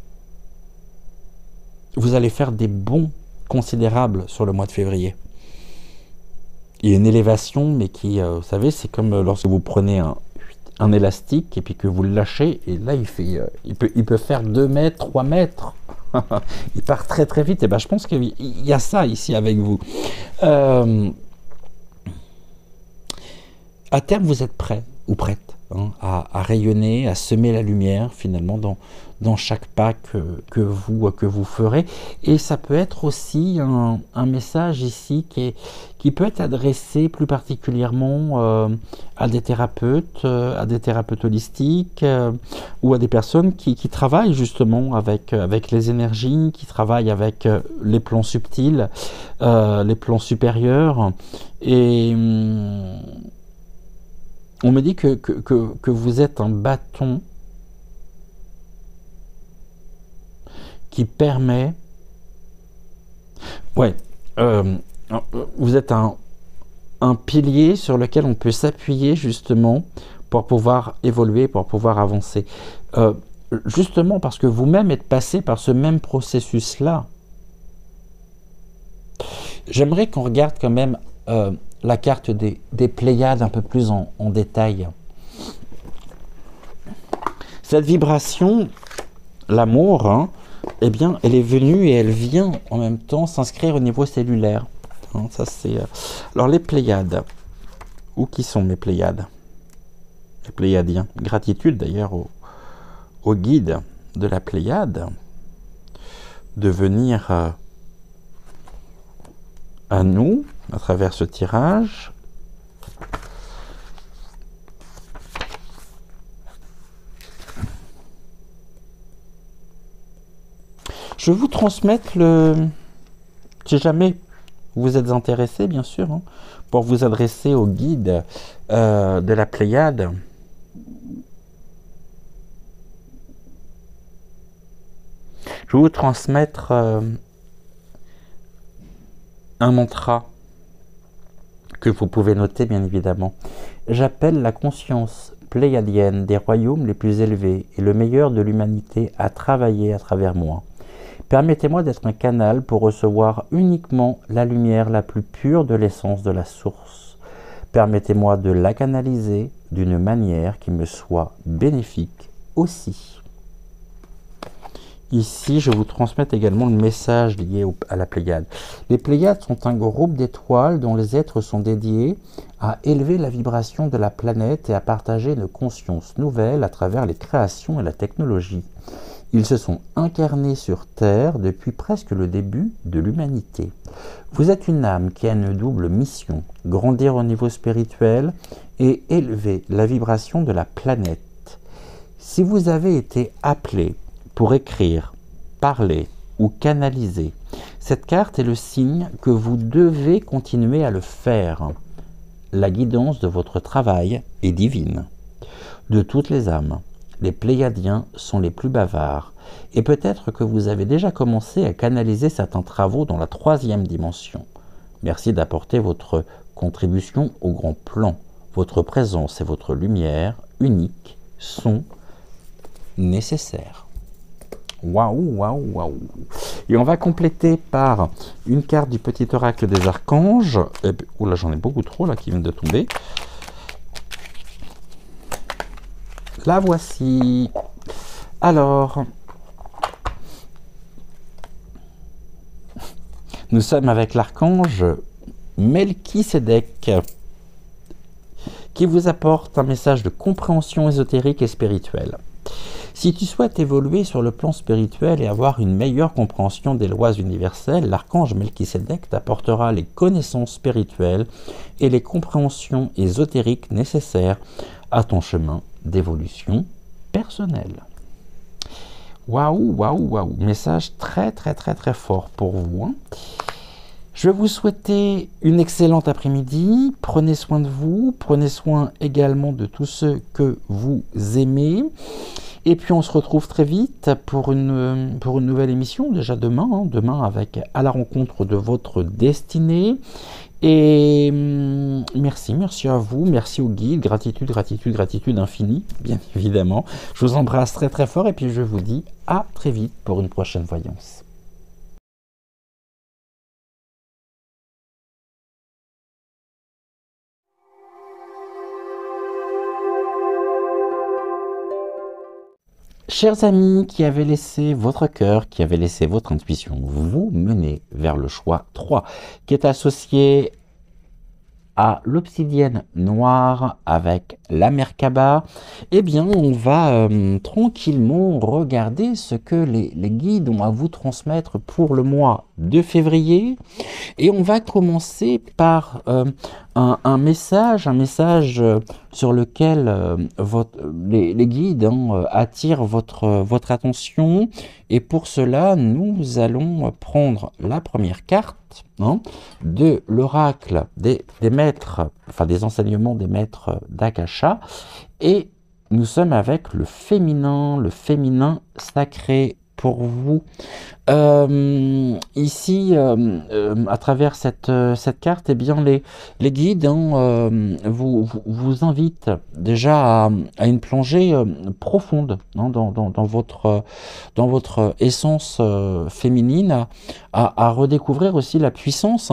vous allez faire des bons considérables sur le mois de février. Il y a une élévation, mais qui, vous savez, c'est comme lorsque vous prenez un élastique et puis que vous le lâchez, et là il peut faire 2 mètres, 3 mètres. Il part très très vite. Et ben, je pense qu'il y a ça ici avec vous. À terme, vous êtes prêt ou prête, hein, à rayonner, à semer la lumière finalement dans chaque pas que vous ferez. Et ça peut être aussi un message ici qui peut être adressé plus particulièrement à des thérapeutes holistiques, ou à des personnes qui travaillent justement avec les énergies, qui travaillent avec les plans subtils, les plans supérieurs. Et on me dit que vous êtes un bâton qui permet... Ouais, vous êtes un pilier sur lequel on peut s'appuyer justement pour pouvoir évoluer, pour pouvoir avancer. Justement parce que vous-même êtes passé par ce même processus-là. J'aimerais qu'on regarde quand même la carte des Pléiades un peu plus en détail. Cette vibration, l'amour, hein, eh bien, elle est venue et elle vient en même temps s'inscrire au niveau cellulaire. Hein, ça c'est. Alors les Pléiades. Où qui sont mes Pléiades? Les Pléiadiens. Gratitude d'ailleurs au guide de la Pléiade de venir à nous à travers ce tirage. Je vais vous transmettre si jamais vous êtes intéressé, bien sûr, hein, pour vous adresser au guide de la Pléiade. Je vais vous transmettre un mantra que vous pouvez noter, bien évidemment. J'appelle la conscience pléiadienne des royaumes les plus élevés et le meilleur de l'humanité à travailler à travers moi. Permettez-moi d'être un canal pour recevoir uniquement la lumière la plus pure de l'essence de la source. Permettez-moi de la canaliser d'une manière qui me soit bénéfique aussi. Ici, je vous transmets également le message lié à la Pléiade. Les Pléiades sont un groupe d'étoiles dont les êtres sont dédiés à élever la vibration de la planète et à partager une conscience nouvelle à travers les créations et la technologie. Ils se sont incarnés sur Terre depuis presque le début de l'humanité. Vous êtes une âme qui a une double mission, grandir au niveau spirituel et élever la vibration de la planète. Si vous avez été appelé pour écrire, parler ou canaliser, cette carte est le signe que vous devez continuer à le faire. La guidance de votre travail est divine. De toutes les âmes, les Pléiadiens sont les plus bavards, et peut-être que vous avez déjà commencé à canaliser certains travaux dans la 3e dimension. Merci d'apporter votre contribution au grand plan. Votre présence et votre lumière unique sont nécessaires. Waouh, waouh, waouh. Et on va compléter par une carte du petit oracle des archanges. Oula, j'en ai beaucoup trop là qui viennent de tomber. La voici. Alors, nous sommes avec l'archange Melchisédek qui vous apporte un message de compréhension ésotérique et spirituelle. Si tu souhaites évoluer sur le plan spirituel et avoir une meilleure compréhension des lois universelles, l'archange Melchisédek t'apportera les connaissances spirituelles et les compréhensions ésotériques nécessaires à ton chemin d'évolution personnelle. Waouh, waouh, waouh, message très très très très fort pour vous, hein. Je vais vous souhaiter une excellente après-midi. Prenez soin de vous, prenez soin également de tous ceux que vous aimez. Et puis on se retrouve très vite pour une nouvelle émission, déjà demain, hein, demain avec À la rencontre de votre destinée. Et merci à vous, merci au guide, gratitude, gratitude, gratitude infinie, bien évidemment. Je vous embrasse très très fort et puis je vous dis à très vite pour une prochaine voyance. Chers amis qui avez laissé votre cœur, qui avez laissé votre intuition vous mener vers le choix 3, qui est associé à l'obsidienne noire avec la Merkaba, eh bien on va tranquillement regarder ce que les guides ont à vous transmettre pour le mois de février. Et on va commencer par un message sur lequel les guides attirent votre attention. Et pour cela, nous allons prendre la première carte de l'oracle des maîtres, enfin des enseignements des maîtres d'Akasha. Et nous sommes avec le féminin sacré pour vous. Ici, à travers cette carte, eh bien, les guides vous invitent déjà à une plongée profonde dans votre essence féminine, à redécouvrir aussi la puissance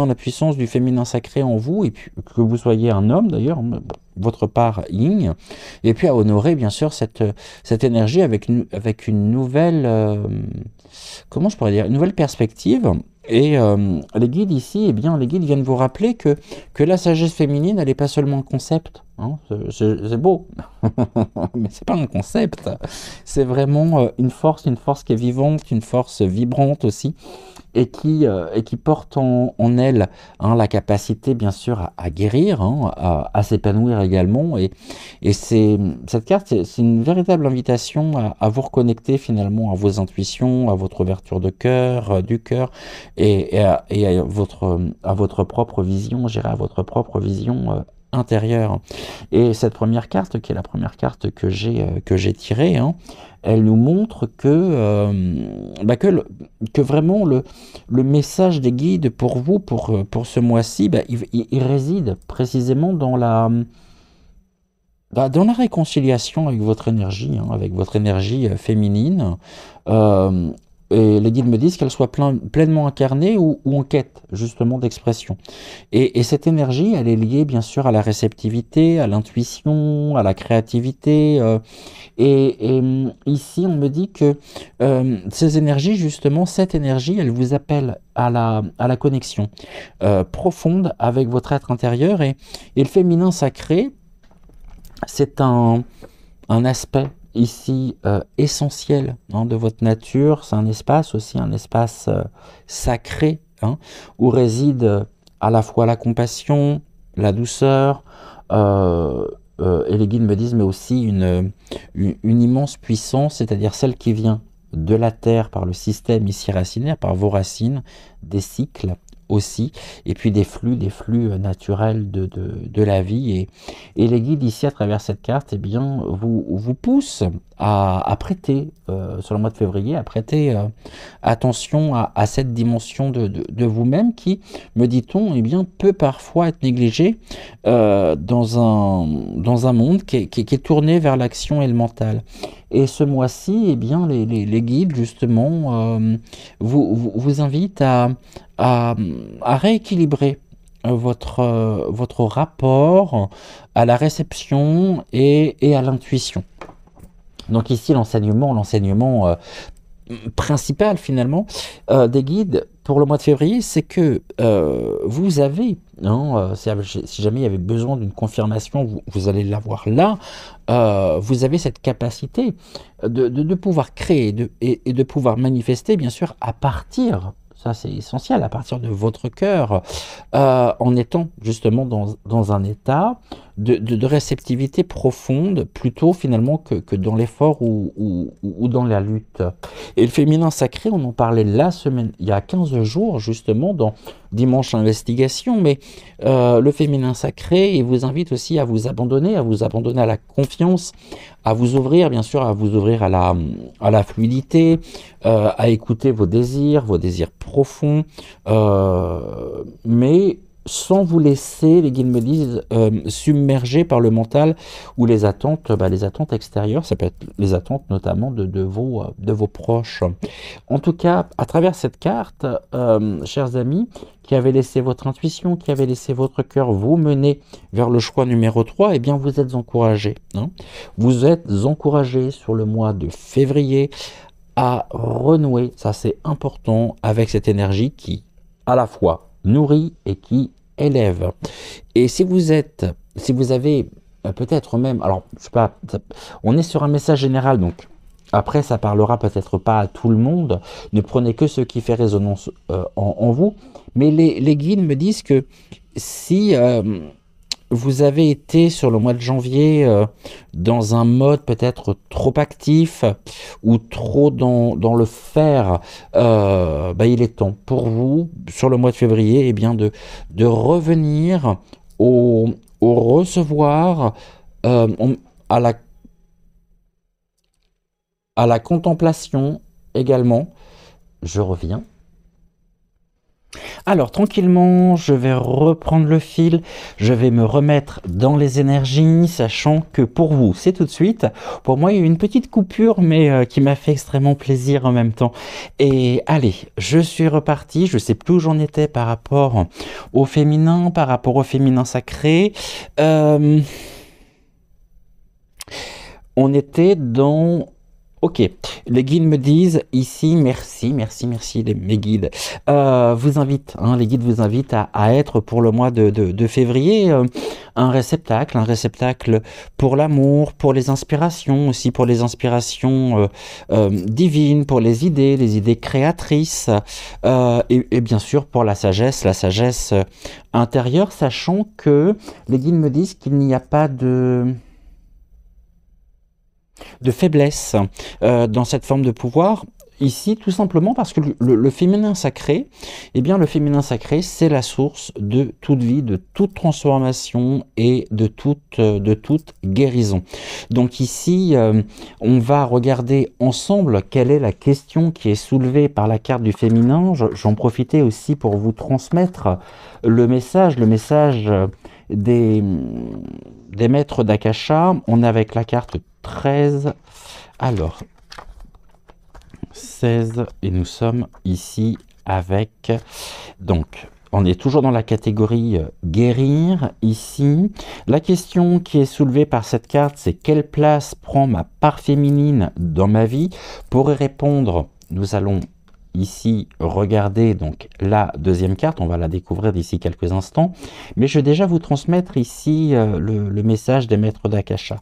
du féminin sacré en vous, et puis que vous soyez un homme d'ailleurs, votre part yin, et puis à honorer bien sûr cette énergie avec une nouvelle, comment je pourrais dire, une nouvelle perspective. Et les guides ici, eh bien, les guides viennent vous rappeler que la sagesse féminine, elle n'est pas seulement un concept. C'est beau, mais c'est pas un concept. C'est vraiment une force qui est vivante, une force vibrante aussi, et qui porte en elle la capacité, bien sûr, à guérir, à s'épanouir également. Et cette carte, c'est une véritable invitation à vous reconnecter finalement à vos intuitions, à votre ouverture de cœur, du cœur, et à votre propre vision, je dirais, à votre propre vision intérieure. Et cette première carte, qui est la première carte que j'ai tirée, elle nous montre que vraiment le message des guides pour vous, pour ce mois-ci, il réside précisément dans la réconciliation avec votre énergie féminine. et les guides me disent qu'elle soit pleinement incarnée ou en quête justement d'expression. Et cette énergie, elle est liée bien sûr à la réceptivité, à l'intuition, à la créativité. Ici, on me dit que ces énergies, justement, cette énergie, elle vous appelle à la connexion profonde avec votre être intérieur. Et le féminin sacré, c'est un aspect ici essentiel hein, de votre nature. C'est un espace aussi, un espace sacré, hein, où réside à la fois la compassion, la douceur, et les guides me disent, mais aussi une immense puissance, c'est-à-dire celle qui vient de la terre par le système ici racinaire, par vos racines, des cycles aussi, et puis des flux naturels de la vie. Et les guides ici, à travers cette carte, eh bien, vous poussent à prêter, sur le mois de février, à prêter attention à cette dimension de vous-même qui, me dit-on, eh bien, peut parfois être négligée dans un monde qui est tourné vers l'action et le mental. Et ce mois-ci, eh bien, les guides, justement, vous invitent à rééquilibrer votre rapport à la réception et à l'intuition. Donc ici, l'enseignement principal finalement des guides pour le mois de février, c'est que vous avez, hein, si jamais il y avait besoin d'une confirmation, vous allez l'avoir là, vous avez cette capacité de pouvoir créer et de pouvoir manifester, bien sûr, à partir, ça c'est essentiel, à partir de votre cœur, en étant justement dans un état de réceptivité profonde, plutôt finalement que dans l'effort ou dans la lutte. Et le féminin sacré, on en parlait il y a 15 jours, justement, dans Dimanche Investigation, mais le féminin sacré, il vous invite aussi à vous abandonner à la confiance, à vous ouvrir, bien sûr, à vous ouvrir à la fluidité, à écouter vos désirs profonds, mais sans vous laisser, les guides me disent, submerger par le mental ou les attentes extérieures. Ça peut être les attentes notamment de vos proches. En tout cas, à travers cette carte, chers amis, qui avez laissé votre intuition, qui avez laissé votre cœur vous mener vers le choix numéro 3, eh bien vous êtes encouragés. Hein. Vous êtes encouragés sur le mois de février à renouer, ça c'est important, avec cette énergie qui, à la fois, nourrit et qui élève. Et si vous avez peut-être même, alors je sais pas, on est sur un message général, donc après ça parlera peut-être pas à tout le monde, ne prenez que ce qui fait résonance en vous, mais les guides me disent que si vous avez été sur le mois de janvier dans un mode peut-être trop actif ou trop dans le faire, il est temps pour vous, sur le mois de février, eh bien de revenir au recevoir, à la contemplation également. Je reviens. Alors tranquillement, je vais reprendre le fil, je vais me remettre dans les énergies, sachant que pour vous, c'est tout de suite. Pour moi, il y a eu une petite coupure, mais qui m'a fait extrêmement plaisir en même temps. Et allez, je suis reparti, je sais plus où j'en étais par rapport au féminin sacré. On était dans... Ok, les guides me disent ici, merci mes guides, vous invitent, hein, les guides vous invitent à être pour le mois de février un réceptacle pour l'amour, pour les inspirations, aussi pour les inspirations divines, pour les idées créatrices, et bien sûr pour la sagesse intérieure, sachant que les guides me disent qu'il n'y a pas de faiblesse dans cette forme de pouvoir. Ici, tout simplement parce que le féminin sacré, eh bien, le féminin sacré, c'est la source de toute vie, de toute transformation et de toute guérison. Donc ici, on va regarder ensemble quelle est la question qui est soulevée par la carte du féminin. J'en profitais aussi pour vous transmettre le message des maîtres d'Akasha. On est avec la carte 13. Alors, 16 et nous sommes ici avec, donc on est toujours dans la catégorie guérir ici. La question qui est soulevée par cette carte, c'est quelle place prend ma part féminine dans ma vie? Pour y répondre, nous allons ici regarder donc la deuxième carte, on va la découvrir d'ici quelques instants, mais je vais déjà vous transmettre ici le message des maîtres d'Akasha.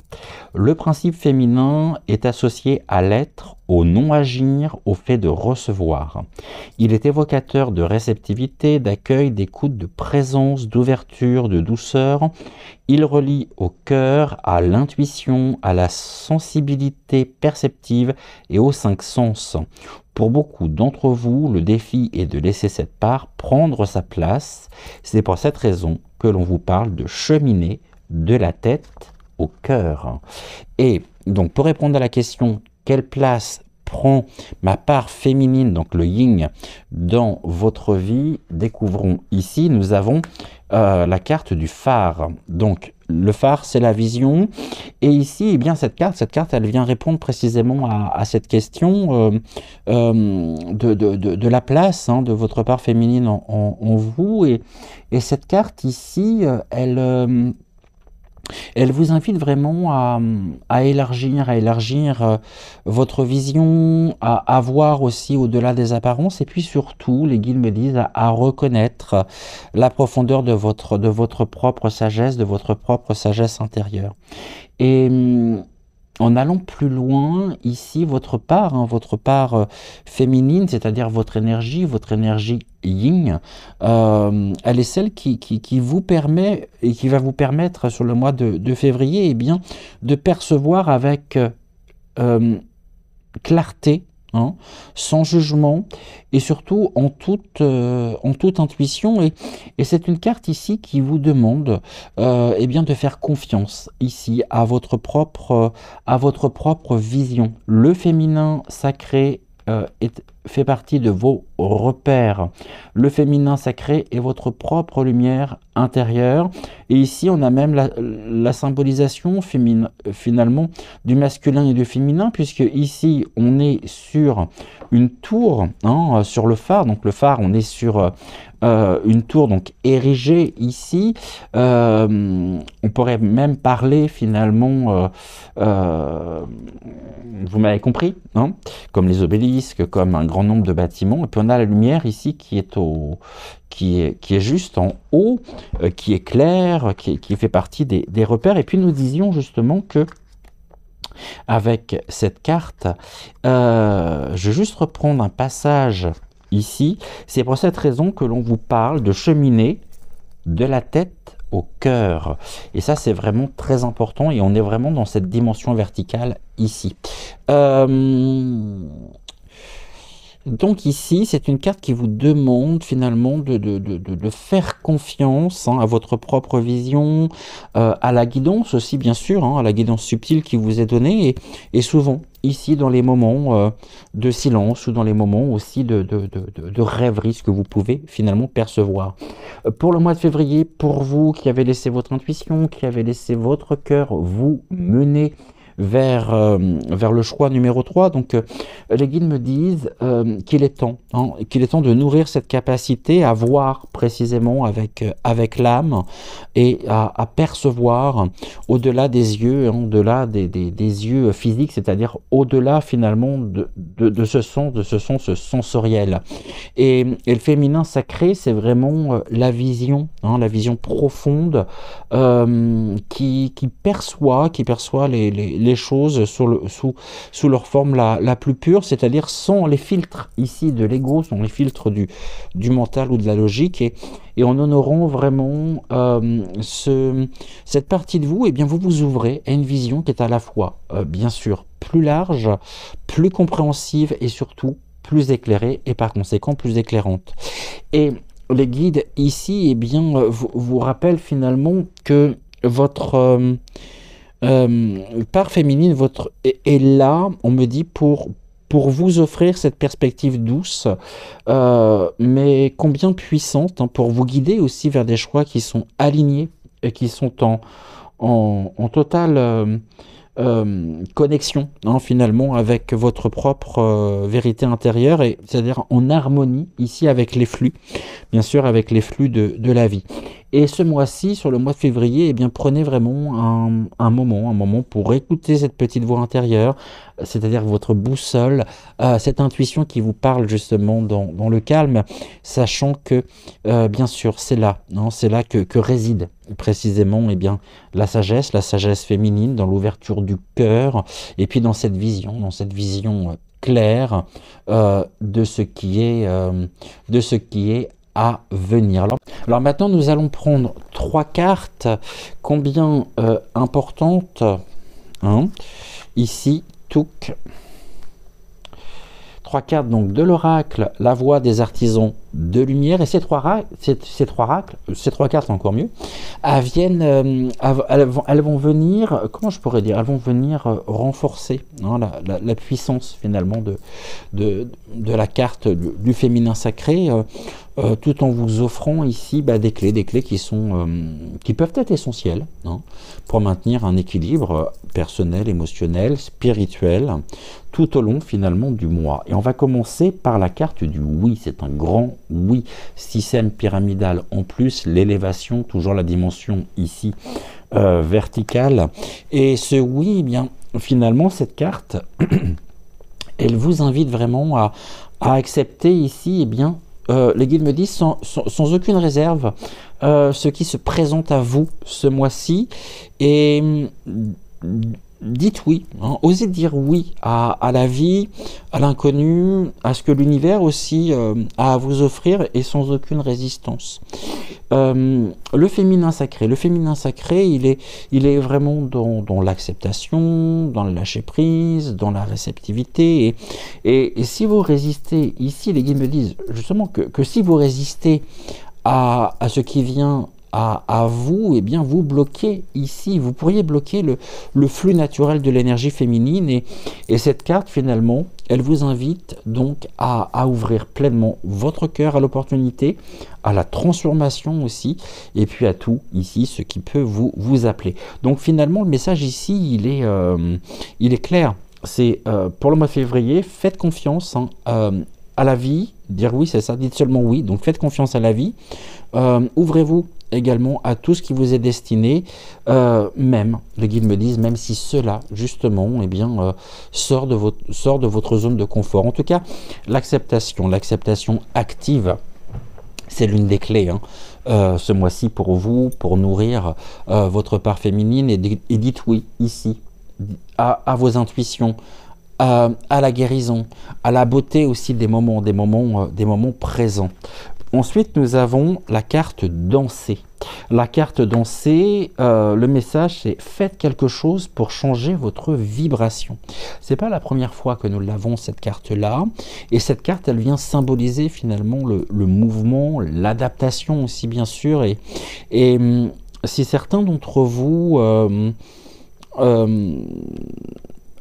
Le principe féminin est associé à l'être, au non-agir, au fait de recevoir. Il est évocateur de réceptivité, d'accueil, d'écoute, de présence, d'ouverture, de douceur. Il relie au cœur, à l'intuition, à la sensibilité perceptive et aux 5 sens. Pour beaucoup d'entre vous, le défi est de laisser cette part prendre sa place. C'est pour cette raison que l'on vous parle de cheminer de la tête au cœur. Et donc, pour répondre à la question, quelle place prend ma part féminine, donc le yin, dans votre vie, découvrons ici, nous avons la carte du phare. Donc, le phare, c'est la vision. Et ici, eh bien, cette carte, elle vient répondre précisément à cette question de la place de votre part féminine en vous. Et cette carte ici, elle vous invite vraiment à élargir votre vision, à voir aussi au-delà des apparences, et puis surtout, les guides me disent, à reconnaître la profondeur de votre propre sagesse, de votre propre sagesse intérieure. Et en allant plus loin, ici, votre part féminine, c'est-à-dire votre énergie yin, elle est celle qui vous permet et qui va vous permettre sur le mois de février, eh bien, de percevoir avec clarté, sans jugement et surtout en toute intuition. Et c'est une carte ici qui vous demande eh bien, de faire confiance ici à votre propre vision. Le féminin sacré fait partie de vos repères. Le féminin sacré est votre propre lumière intérieure. Et ici, on a même la symbolisation finalement du masculin et du féminin, puisque ici, on est sur une tour, sur le phare. Donc le phare, on est sur une tour donc érigée ici. On pourrait même parler finalement, vous m'avez compris, comme les obélisques, comme un grand nombre de bâtiments. Et puis on a la lumière ici qui est juste en haut, qui est claire, qui fait partie des repères. Et puis nous disions justement que avec cette carte, je vais juste reprendre un passage ici. C'est pour cette raison que l'on vous parle de cheminer de la tête au cœur. Et ça, c'est vraiment très important et on est vraiment dans cette dimension verticale ici. Donc ici, c'est une carte qui vous demande finalement de faire confiance à votre propre vision, à la guidance aussi bien sûr, à la guidance subtile qui vous est donnée, et souvent ici dans les moments de silence ou dans les moments aussi de rêverie, ce que vous pouvez finalement percevoir. Pour le mois de février, pour vous qui avez laissé votre intuition, qui avez laissé votre cœur vous mener vers le choix numéro 3. Donc les guides me disent qu'il est temps de nourrir cette capacité à voir précisément avec l'âme et à percevoir au-delà des yeux, au-delà des yeux physiques, c'est-à-dire au-delà finalement de ce sens sensoriel. Et le féminin sacré, c'est vraiment la vision profonde qui perçoit les choses sous leur forme la plus pure, c'est-à-dire sans les filtres ici de l'ego, sans les filtres du mental ou de la logique, et en honorant vraiment cette partie de vous, et bien vous vous ouvrez à une vision qui est à la fois, bien sûr, plus large, plus compréhensive et surtout plus éclairée et par conséquent plus éclairante. Et les guides ici, eh bien, vous rappellent finalement que votre part féminine est là, on me dit, pour vous offrir cette perspective douce, mais combien puissante, pour vous guider aussi vers des choix qui sont alignés et qui sont en totale connexion, hein, finalement, avec votre propre vérité intérieure, et c'est-à-dire en harmonie ici avec les flux, bien sûr, avec les flux de la vie. Et ce mois-ci, sur le mois de février, eh bien, prenez vraiment un moment pour écouter cette petite voix intérieure, c'est-à-dire votre boussole, cette intuition qui vous parle justement dans le calme, sachant que, bien sûr, c'est là, hein, c'est là que réside précisément eh bien, la sagesse féminine, dans l'ouverture du cœur, et puis dans cette vision claire de ce qui est à venir. Alors maintenant, nous allons prendre 3 cartes, combien importantes, hein, ici, Touk. 3 cartes donc de l'oracle, la voix des artisans de lumière, et ces trois cartes encore mieux, elles vont venir, comment je pourrais dire, elles vont venir renforcer, hein, la puissance finalement de la carte du féminin sacré, tout en vous offrant ici des clés qui peuvent être essentielles, hein, pour maintenir un équilibre personnel, émotionnel, spirituel, tout au long finalement du mois. Et on va commencer par la carte du oui, c'est un grand oui, système pyramidal en plus, l'élévation, toujours la dimension ici verticale. Et ce oui, eh bien finalement cette carte, elle vous invite vraiment à accepter ici, eh bien, les guides me disent sans aucune réserve ce qui se présente à vous ce mois-ci, et dites oui, hein, osez dire oui à la vie, à l'inconnu, à ce que l'univers aussi a à vous offrir, et sans aucune résistance. Le féminin sacré, il est vraiment dans l'acceptation, dans le lâcher prise, dans la réceptivité, et si vous résistez, ici les guides me disent justement que si vous résistez à ce qui vient à vous, eh bien vous bloquez ici, vous pourriez bloquer le flux naturel de l'énergie féminine, et cette carte finalement, elle vous invite donc à ouvrir pleinement votre cœur à l'opportunité, à la transformation aussi, et puis à tout ici, ce qui peut vous appeler. Donc finalement le message ici, il est clair, c'est pour le mois de février, faites confiance, hein, à la vie, dire oui c'est ça, dites seulement oui, donc faites confiance à la vie, ouvrez-vous également à tout ce qui vous est destiné, même, les guides me disent, même si cela, justement, eh bien, sort de votre zone de confort. En tout cas, l'acceptation active, c'est l'une des clés, hein, ce mois-ci pour vous, pour nourrir votre part féminine, et dites oui, ici, à vos intuitions, à la guérison, à la beauté aussi des moments présents. Ensuite, nous avons la carte danser. La carte danser, le message c'est faites quelque chose pour changer votre vibration. C'est pas la première fois que nous l'avons cette carte-là, et cette carte elle vient symboliser finalement le mouvement, l'adaptation aussi bien sûr, et si certains d'entre vous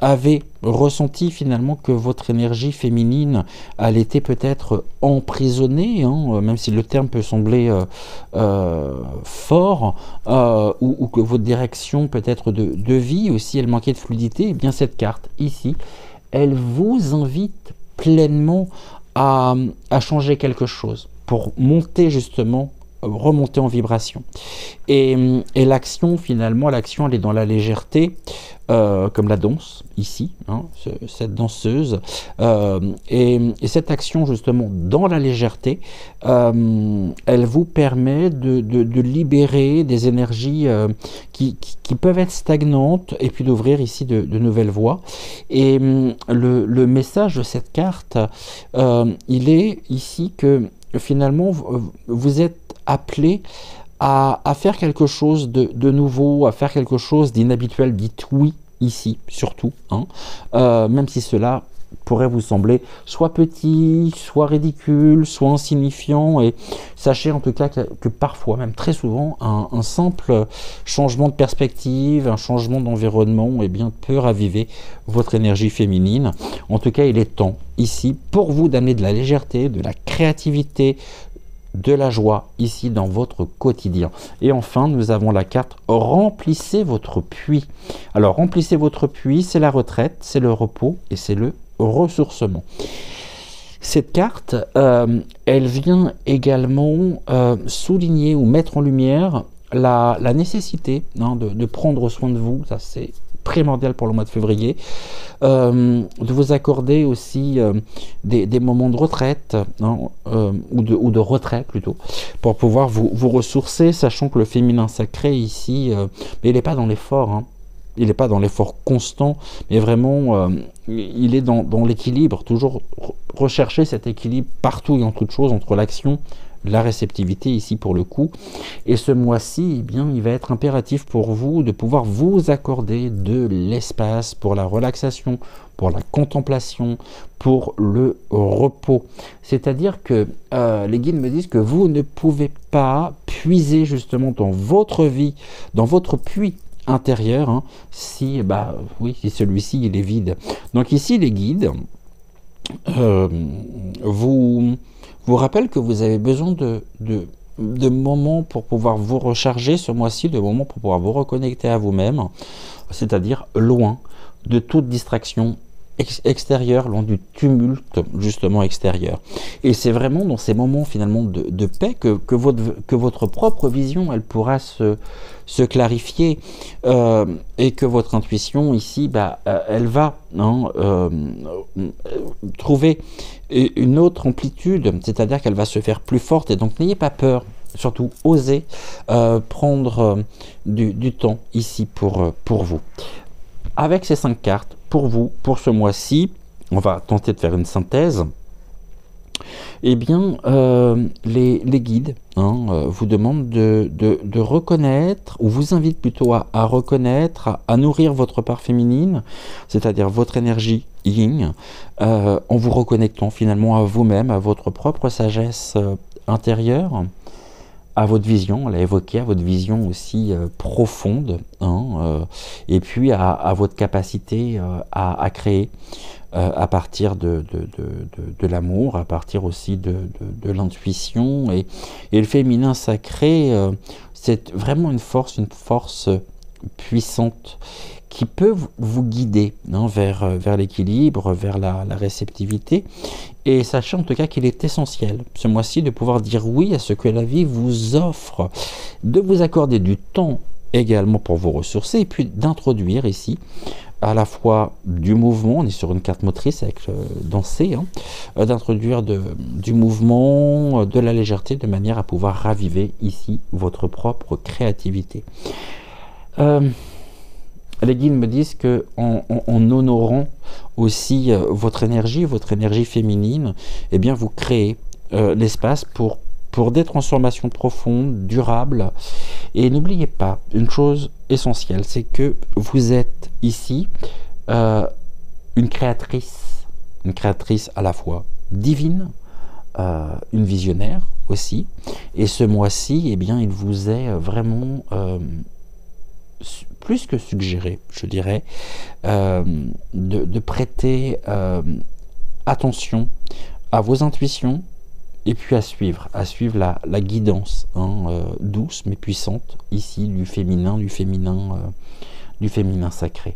avez ressenti finalement que votre énergie féminine, elle était peut-être emprisonnée, hein, même si le terme peut sembler fort, ou que votre direction peut-être de vie aussi, elle manquait de fluidité, et bien cette carte ici, elle vous invite pleinement à changer quelque chose, pour monter justement, remonter en vibration. Et l'action finalement, l'action elle est dans la légèreté, comme la danse ici, hein, cette danseuse, et cette action justement dans la légèreté, elle vous permet de libérer des énergies qui peuvent être stagnantes, et puis d'ouvrir ici de nouvelles voies. Et le message de cette carte, il est ici que finalement vous êtes appelé à faire quelque chose de nouveau, à faire quelque chose d'inhabituel. Dites oui ici, surtout, hein, même si cela pourrait vous sembler soit petit, soit ridicule, soit insignifiant, et sachez en tout cas que parfois, même très souvent, un simple changement de perspective, un changement d'environnement, eh bien, peut raviver votre énergie féminine. En tout cas, il est temps ici pour vous d'amener de la légèreté, de la créativité, de la joie ici dans votre quotidien. Et enfin, nous avons la carte remplissez votre puits. Alors, remplissez votre puits, c'est la retraite, c'est le repos et c'est le ressourcement. Cette carte, elle vient également souligner ou mettre en lumière la nécessité de prendre soin de vous. Ça, c'est primordial pour le mois de février, de vous accorder aussi des moments de retraite ou de retrait plutôt, pour pouvoir vous ressourcer, sachant que le féminin sacré ici, il n'est pas dans l'effort, il n'est pas dans l'effort constant, mais vraiment il est dans l'équilibre, toujours rechercher cet équilibre partout et en toute chose entre l'action, la réceptivité ici pour le coup. Et ce mois-ci, eh bien, il va être impératif pour vous de pouvoir vous accorder de l'espace pour la relaxation, pour la contemplation, pour le repos. C'est-à-dire que les guides me disent que vous ne pouvez pas puiser justement dans votre vie, dans votre puits intérieur, si celui-ci il est vide. Donc ici les guides vous rappelle que vous avez besoin de moments pour pouvoir vous recharger ce mois-ci, de moments pour pouvoir vous reconnecter à vous-même, c'est-à-dire loin de toute distraction extérieure, loin du tumulte justement extérieur. Et c'est vraiment dans ces moments finalement de paix que votre propre vision, elle pourra se clarifier et que votre intuition ici, elle va trouver une autre amplitude, c'est-à-dire qu'elle va se faire plus forte. Et donc n'ayez pas peur, surtout osez prendre du temps ici pour vous. Avec ces 5 cartes, pour vous, pour ce mois-ci, on va tenter de faire une synthèse. Eh bien, les guides vous demandent de reconnaître, ou vous invitent plutôt à reconnaître, à nourrir votre part féminine, c'est-à-dire votre énergie yin, en vous reconnectant finalement à vous-même, à votre propre sagesse intérieure, à votre vision, on l'a évoqué, à votre vision aussi profonde, et puis à votre capacité à créer à partir de l'amour, à partir aussi de l'intuition. Et le féminin sacré, c'est vraiment une force puissante qui peut vous guider vers l'équilibre, vers la réceptivité. Et sachez en tout cas qu'il est essentiel ce mois-ci de pouvoir dire oui à ce que la vie vous offre, de vous accorder du temps également pour vous ressourcer, et puis d'introduire ici à la fois du mouvement, on est sur une carte motrice avec danser, d'introduire du mouvement, de la légèreté, de manière à pouvoir raviver ici votre propre créativité. Les guides me disent que en honorant aussi votre énergie féminine, eh bien vous créez l'espace pour des transformations profondes, durables. Et n'oubliez pas une chose essentielle, c'est que vous êtes ici une créatrice à la fois divine, une visionnaire aussi. Et ce mois-ci, eh bien, il vous est vraiment plus que suggéré, je dirais, de prêter attention à vos intuitions, et puis à suivre la guidance douce mais puissante ici du féminin sacré.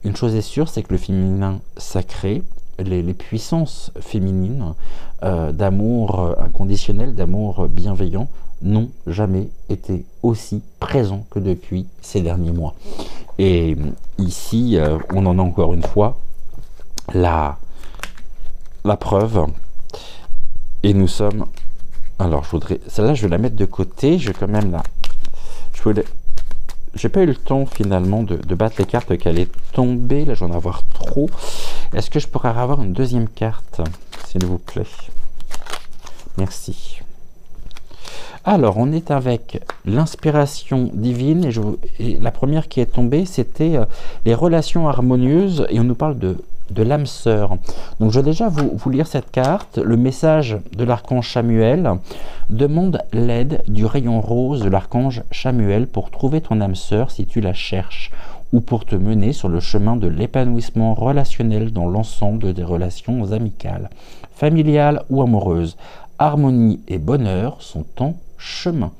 Une chose est sûre, c'est que le féminin sacré, les puissances féminines d'amour inconditionnel, d'amour bienveillant, n'ont jamais été aussi présents que depuis ces derniers mois. Et ici, on en a encore une fois la preuve. Et nous sommes... Alors, celle-là, je vais la mettre de côté. Je vais quand même la... J'ai pas eu le temps, finalement, de battre les cartes qu'elle est tombée. Là, je vais en avoir trop. Est-ce que je pourrais avoir une deuxième carte, s'il vous plaît? Merci. Alors, on est avec l'inspiration divine. Et la première qui est tombée, c'était les relations harmonieuses. Et on nous parle de l'âme sœur. Donc je vais déjà vous lire cette carte. Le message de l'archange Chamuel demande l'aide du rayon rose de l'archange Chamuel pour trouver ton âme sœur si tu la cherches, ou pour te mener sur le chemin de l'épanouissement relationnel dans l'ensemble des relations amicales, familiales ou amoureuses. harmonie et bonheur sont en chemin.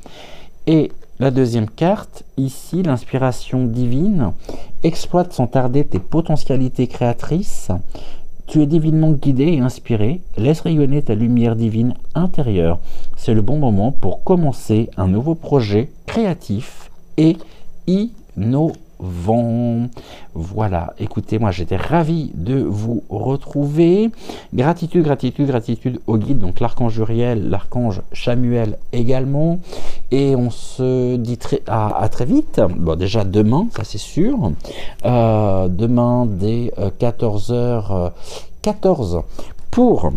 Et la deuxième carte, ici, l'inspiration divine, exploite sans tarder tes potentialités créatrices. Tu es divinement guidé et inspiré, laisse rayonner ta lumière divine intérieure. C'est le bon moment pour commencer un nouveau projet créatif et innovant. Voilà, écoutez, moi j'étais ravi de vous retrouver. Gratitude, gratitude, gratitude au guide, donc l'archange Uriel, l'archange Chamuel également. Et on se dit à très vite. Bon, déjà demain, ça c'est sûr. Demain dès 14h14 pour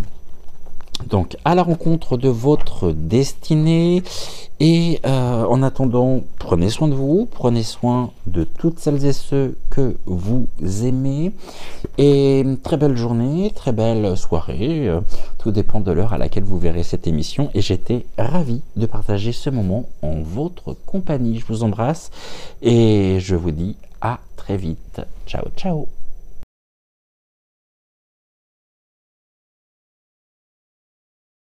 donc à la rencontre de votre destinée. Et en attendant, prenez soin de vous, prenez soin de toutes celles et ceux que vous aimez. Et très belle journée, très belle soirée. Tout dépend de l'heure à laquelle vous verrez cette émission. Et j'étais ravi de partager ce moment en votre compagnie. Je vous embrasse et je vous dis à très vite. Ciao, ciao.